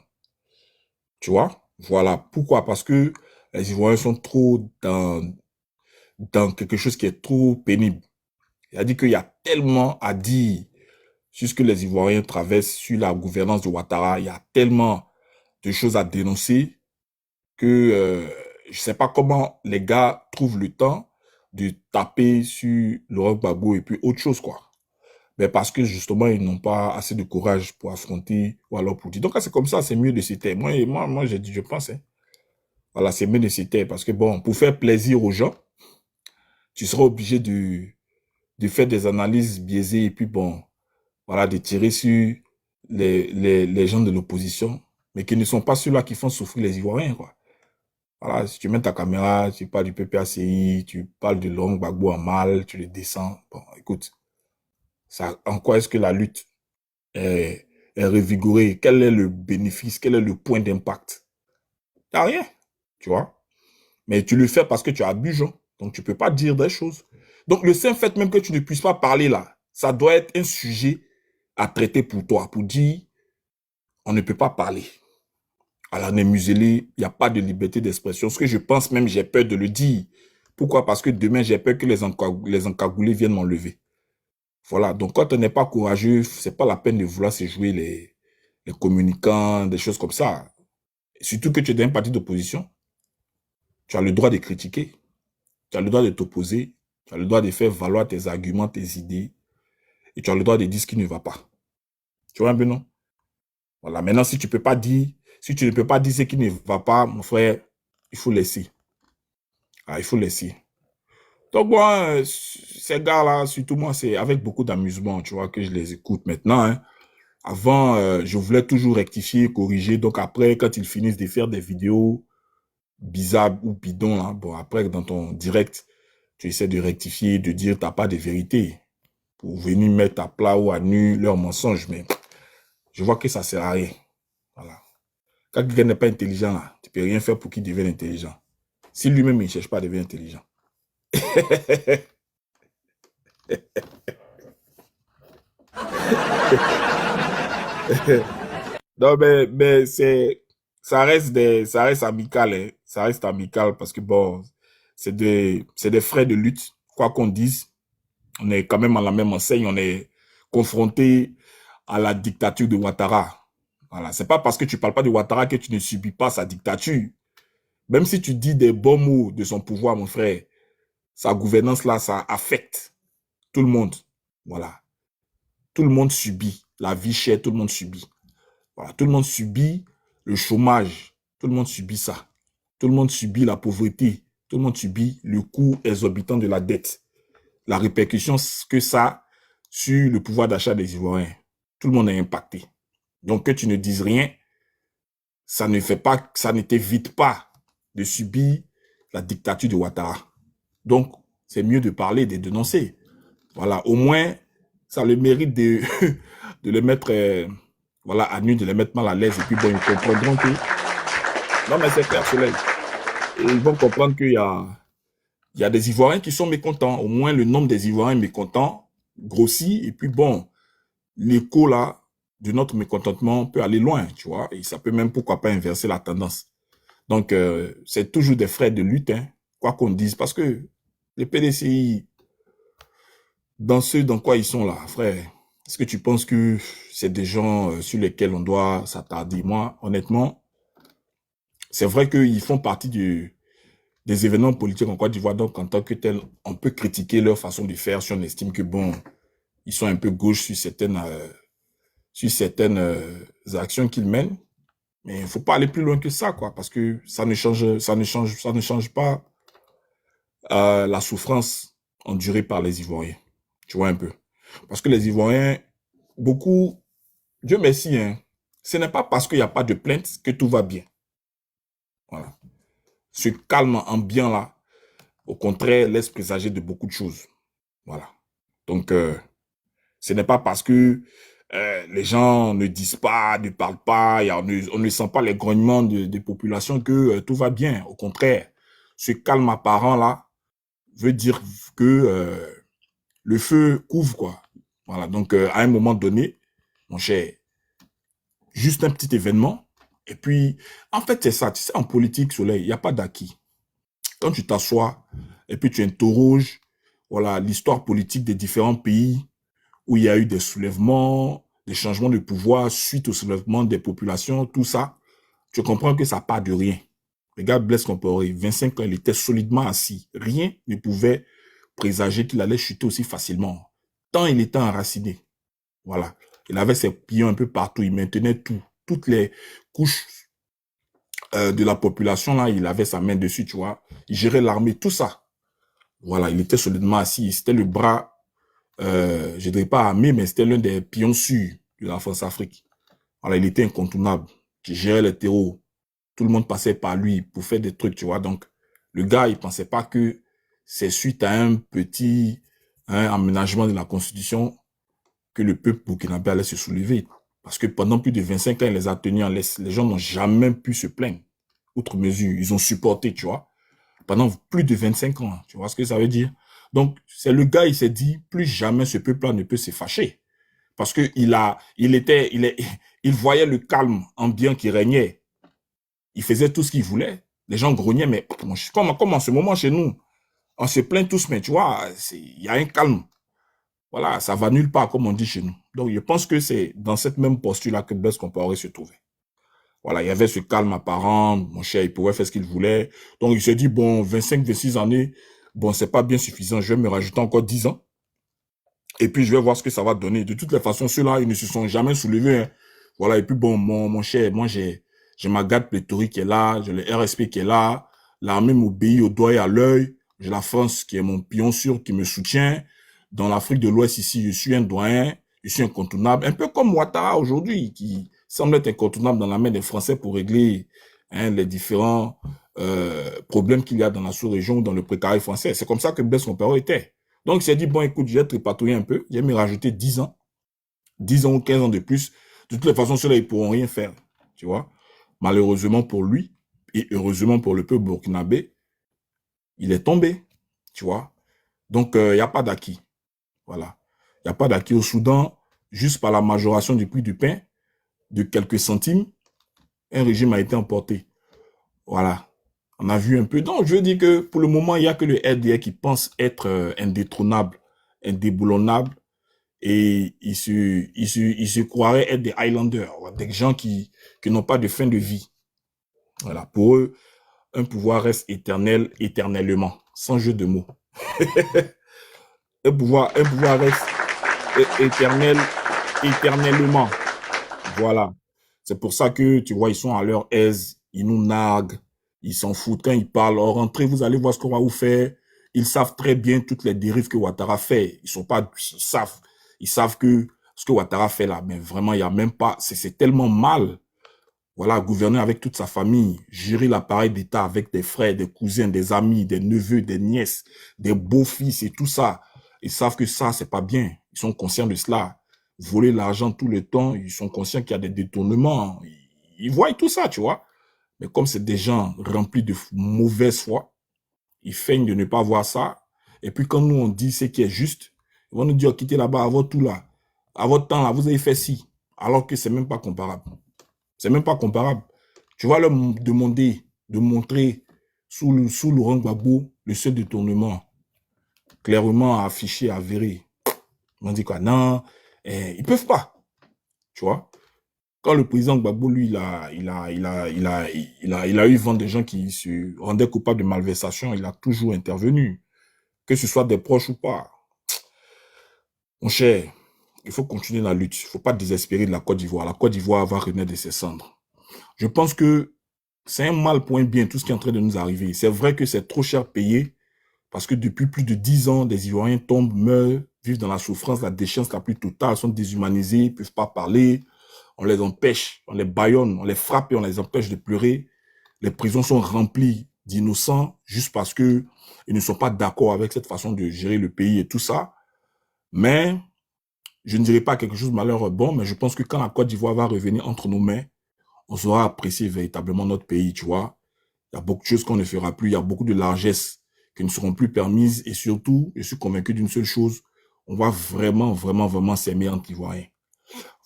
Tu vois? Voilà. Pourquoi? Parce que les Ivoiriens sont trop dans quelque chose qui est trop pénible. Il a dit qu'il y a tellement à dire sur ce que les Ivoiriens traversent, sur la gouvernance de Ouattara. Il y a tellement de choses à dénoncer que je ne sais pas comment les gars trouvent le temps de taper sur Laurent Gbagbo et puis autre chose, quoi. Mais parce que justement, ils n'ont pas assez de courage pour affronter ou alors pour dire. Donc, c'est comme ça, c'est mieux de se taire. Moi j'ai dit, je pense, hein. Voilà, c'est mieux de se taire parce que bon, pour faire plaisir aux gens, tu seras obligé de faire des analyses biaisées et puis bon, voilà, de tirer sur les gens de l'opposition, mais qui ne sont pas ceux-là qui font souffrir les Ivoiriens, quoi. Voilà, si tu mets ta caméra, tu parles du PPACI, tu parles de Laurent Gbagbo en mal, tu le descends. Bon, écoute, ça, en quoi est-ce que la lutte est revigorée? Quel est le bénéfice? Quel est le point d'impact? Il n'y a rien, tu vois. Mais tu le fais parce que tu as abusé, hein. Donc tu ne peux pas dire des choses. Donc le simple fait même que tu ne puisses pas parler là, ça doit être un sujet à traiter pour toi, pour dire, on ne peut pas parler. Alors, on est muselé, il n'y a pas de liberté d'expression. Ce que je pense même, j'ai peur de le dire. Pourquoi? Parce que demain, j'ai peur que les encagoulés viennent m'enlever. Voilà, donc quand on n'est pas courageux, c'est pas la peine de vouloir se jouer les communicants, des choses comme ça. Et surtout que tu es dans un parti d'opposition, tu as le droit de critiquer, tu as le droit de t'opposer, tu as le droit de faire valoir tes arguments, tes idées, et tu as le droit de dire ce qui ne va pas. Tu vois un peu, non? Voilà, maintenant, si tu peux pas dire, si tu ne peux pas dire ce qui ne va pas, mon frère, il faut laisser. Ah, il faut laisser. Donc, moi, ces gars-là, surtout moi, c'est avec beaucoup d'amusement, tu vois, que je les écoute maintenant, hein. Avant, je voulais toujours rectifier, corriger. Donc, après, quand ils finissent de faire des vidéos bizarres ou bidons, là, bon, après, dans ton direct, tu essaies de rectifier, de dire t'as pas de vérité pour venir mettre à plat ou à nu leurs mensonges. Mais je vois que ça sert à rien. Voilà. Quand quelqu'un n'est pas intelligent, là, tu peux rien faire pour qu'il devienne intelligent. Si lui-même, il ne cherche pas à devenir intelligent. Non, mais ça reste amical, hein. Ça reste amical parce que bon, c'est des frais de lutte. Quoi qu'on dise, on est quand même à la même enseigne, on est confronté à la dictature de Ouattara. Voilà. C'est pas parce que tu parles pas de Ouattara que tu ne subis pas sa dictature. Même si tu dis des bons mots de son pouvoir, mon frère, sa gouvernance là, ça affecte tout le monde. Voilà. Tout le monde subit. La vie chère, tout le monde subit. Voilà. Tout le monde subit le chômage. Tout le monde subit ça. Tout le monde subit la pauvreté. Tout le monde subit le coût exorbitant de la dette. La répercussion que ça a sur le pouvoir d'achat des Ivoiriens. Tout le monde est impacté. Donc que tu ne dises rien, ça ne t'évite pas de subir la dictature de Ouattara. Donc, c'est mieux de parler, de dénoncer. Voilà, au moins, ça a le mérite de, de les mettre voilà, à nu, de les mettre mal à l'aise. Et puis, bon, ils comprendront que... Non, mais c'est clair, Soleil. Et ils vont comprendre qu'il y a des Ivoiriens qui sont mécontents. Au moins, le nombre des Ivoiriens mécontents grossit. Et puis, bon, l'écho, là, de notre mécontentement peut aller loin, tu vois. Et ça peut même, pourquoi pas, inverser la tendance. Donc, c'est toujours des frais de lutte, hein, quoi qu'on dise. Parce que les PDCI, dans ce dans quoi ils sont là, frère, est-ce que tu penses que c'est des gens sur lesquels on doit s'attarder? Moi, honnêtement, c'est vrai qu'ils font partie des événements politiques en Côte d'Ivoire. Donc, en tant que tel, on peut critiquer leur façon de faire si on estime que, bon, ils sont un peu gauche sur certaines actions qu'ils mènent. Mais il ne faut pas aller plus loin que ça, quoi, parce que ça ne change pas la souffrance endurée par les Ivoiriens. Tu vois un peu. Parce que les Ivoiriens, beaucoup, Dieu merci, hein, ce n'est pas parce qu'il n'y a pas de plainte que tout va bien. Voilà. Ce calme ambiant là, au contraire, laisse présager de beaucoup de choses. Voilà. Donc, ce n'est pas parce que les gens ne disent pas, ne parlent pas, on ne sent pas les grognements des populations que tout va bien. Au contraire, ce calme apparent là veut dire que le feu couvre, quoi. Voilà, donc à un moment donné, mon cher, juste un petit événement, et puis, en fait, c'est ça, tu sais, en politique, Soleil, il n'y a pas d'acquis. Quand tu t'assois, et puis tu interroges, voilà, l'histoire politique des différents pays, où il y a eu des soulèvements, des changements de pouvoir suite au soulèvement des populations, tout ça, tu comprends que ça part de rien. Regarde Blaise Compaoré, 25 ans, il était solidement assis. Rien ne pouvait présager qu'il allait chuter aussi facilement. Tant il était enraciné. Voilà. Il avait ses pions un peu partout. Il maintenait tout. Toutes les couches de la population, là, il avait sa main dessus, tu vois. Il gérait l'armée, tout ça. Voilà, il était solidement assis. C'était le bras, je ne dirais pas armé, mais c'était l'un des pions sûrs de la France-Afrique. Voilà, il était incontournable. Il gérait les terreaux. Tout le monde passait par lui pour faire des trucs, tu vois. Donc, le gars, il pensait pas que c'est suite à un petit aménagement de la Constitution que le peuple burkinabé allait se soulever. Parce que pendant plus de 25 ans, il les a tenus en laisse. Les gens n'ont jamais pu se plaindre. Outre mesure, ils ont supporté, tu vois. Pendant plus de 25 ans, tu vois ce que ça veut dire? Donc, c'est le gars, il s'est dit, plus jamais ce peuple-là ne peut se fâcher. Parce que il voyait le calme ambiant qui régnait. Il faisait tout ce qu'il voulait. Les gens grognaient, mais comme en ce moment chez nous, on se plaint tous, mais tu vois, il y a un calme. Voilà, ça va nulle part, comme on dit chez nous. Donc, je pense que c'est dans cette même posture-là que Blaise Compaoré se trouvait. Voilà, il y avait ce calme apparent, mon cher, il pouvait faire ce qu'il voulait. Donc, il s'est dit, bon, 25, 26 années, bon, c'est pas bien suffisant, je vais me rajouter encore 10 ans. Et puis, je vais voir ce que ça va donner. De toutes les façons, ceux-là, ils ne se sont jamais soulevés. Hein. Voilà, et puis bon, mon cher, moi, j'ai ma garde pléthorique qui est là, j'ai le RSP qui est là, l'armée m'obéit au doigt et à l'œil, j'ai la France qui est mon pion sûr, qui me soutient. Dans l'Afrique de l'Ouest, ici, je suis un doyen, je suis incontournable, un peu comme Ouattara aujourd'hui, qui semble être incontournable dans la main des Français pour régler les différents problèmes qu'il y a dans la sous-région ou dans le précaré français. C'est comme ça que Blaise Compaoré était. Donc, il s'est dit, bon, écoute, je vais tripatouiller un peu, je vais me rajouter 10 ans, 10 ans ou 15 ans de plus. De toutes les façons, ceux-là, ils pourront rien faire, tu vois. Malheureusement pour lui, et heureusement pour le peuple burkinabé, il est tombé, tu vois. Donc, il n'y a pas d'acquis. Voilà. Il n'y a pas d'acquis au Soudan, juste par la majoration du prix du pain de quelques centimes, un régime a été emporté. Voilà. On a vu un peu. Donc, je veux dire que pour le moment, il n'y a que le RDR qui pense être indétrônable, indéboulonnable, et ils se croiraient être des Highlanders, des gens qui n'ont pas de fin de vie. Voilà. Pour eux, un pouvoir reste éternel, éternellement, sans jeu de mots. un pouvoir reste éternel, éternellement. Voilà. C'est pour ça que, tu vois, ils sont à leur aise, ils nous narguent, ils s'en foutent quand ils parlent. Oh, rentrez, vous allez voir ce qu'on va vous faire. Ils savent très bien toutes les dérives que Ouattara fait. Ils savent que ce que Ouattara fait là, mais vraiment, il n'y a même pas, c'est tellement mal. Voilà, gouverner avec toute sa famille, gérer l'appareil d'État avec des frères, des cousins, des amis, des neveux, des nièces, des beaux-fils et tout ça. Ils savent que ça, c'est pas bien. Ils sont conscients de cela. Voler l'argent tout le temps, ils sont conscients qu'il y a des détournements. Ils voient tout ça, tu vois. Mais comme c'est des gens remplis de mauvaise foi, ils feignent de ne pas voir ça. Et puis quand nous, on dit ce qui est juste, ils vont nous dire, quittez là-bas à votre tout là. À votre temps là, vous avez fait ci. Alors que c'est même pas comparable. C'est même pas comparable. Tu vas leur demander de montrer sous Laurent Gbagbo le seul détournement clairement affiché, avéré. On dit quoi? Non, ils peuvent pas. Tu vois? Quand le président Gbagbo, lui, il a eu vent des gens qui se rendaient coupables de malversation, il a toujours intervenu. Que ce soit des proches ou pas. Mon cher, il faut continuer la lutte. Il ne faut pas désespérer de la Côte d'Ivoire. La Côte d'Ivoire va renaître de ses cendres. Je pense que c'est un mal pour un bien, tout ce qui est en train de nous arriver. C'est vrai que c'est trop cher payé, parce que depuis plus de 10 ans, des Ivoiriens tombent, meurent, vivent dans la souffrance, la déchéance la plus totale, sont déshumanisés, ils ne peuvent pas parler, on les empêche, on les bâillonne, on les frappe et on les empêche de pleurer. Les prisons sont remplies d'innocents juste parce que ils ne sont pas d'accord avec cette façon de gérer le pays et tout ça. Mais je ne dirais pas quelque chose de malheureux bon, mais je pense que quand la Côte d'Ivoire va revenir entre nos mains, on saura apprécier véritablement notre pays, tu vois. Il y a beaucoup de choses qu'on ne fera plus, il y a beaucoup de largesses qui ne seront plus permises et surtout, je suis convaincu d'une seule chose, on va vraiment, vraiment, vraiment s'aimer entre Ivoiriens.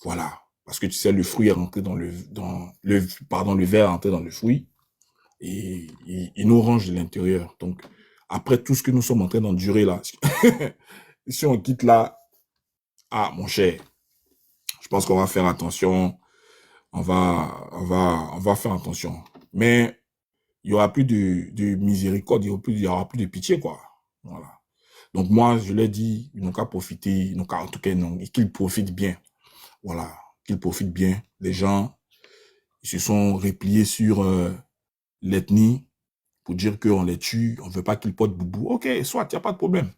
Voilà. Parce que tu sais, le fruit est rentré le verre est rentré dans le fruit et il nous range de l'intérieur. Donc, après tout ce que nous sommes en train d'endurer là, si on quitte là, Ah, mon cher, je pense qu'on va faire attention. On va faire attention. Mais il y aura plus de miséricorde, il y aura plus de pitié, quoi. Voilà. Donc moi, je l'ai dit, ils n'ont qu'à profiter, ils n'ont qu'à, en tout cas, non, qu'ils profitent bien. Voilà, qu'ils profitent bien. Les gens, ils se sont repliés sur l'ethnie pour dire qu'on les tue, on veut pas qu'ils portent boubou. Ok, soit, il n'y a pas de problème.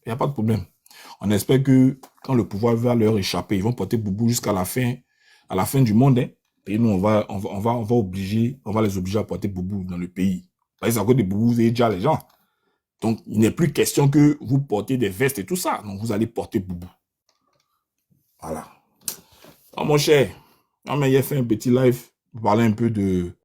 Il n'y a pas de problème. On espère que quand le pouvoir va leur échapper, ils vont porter boubou jusqu'à la fin du monde. Hein. Et nous, on va les obliger à porter boubou dans le pays. Parce que c'est encore des boubous et déjà les gens. Donc, il n'est plus question que vous portez des vestes et tout ça. Donc, vous allez porter boubou. Voilà. Oh, mon cher, il a fait un petit live pour parler un peu de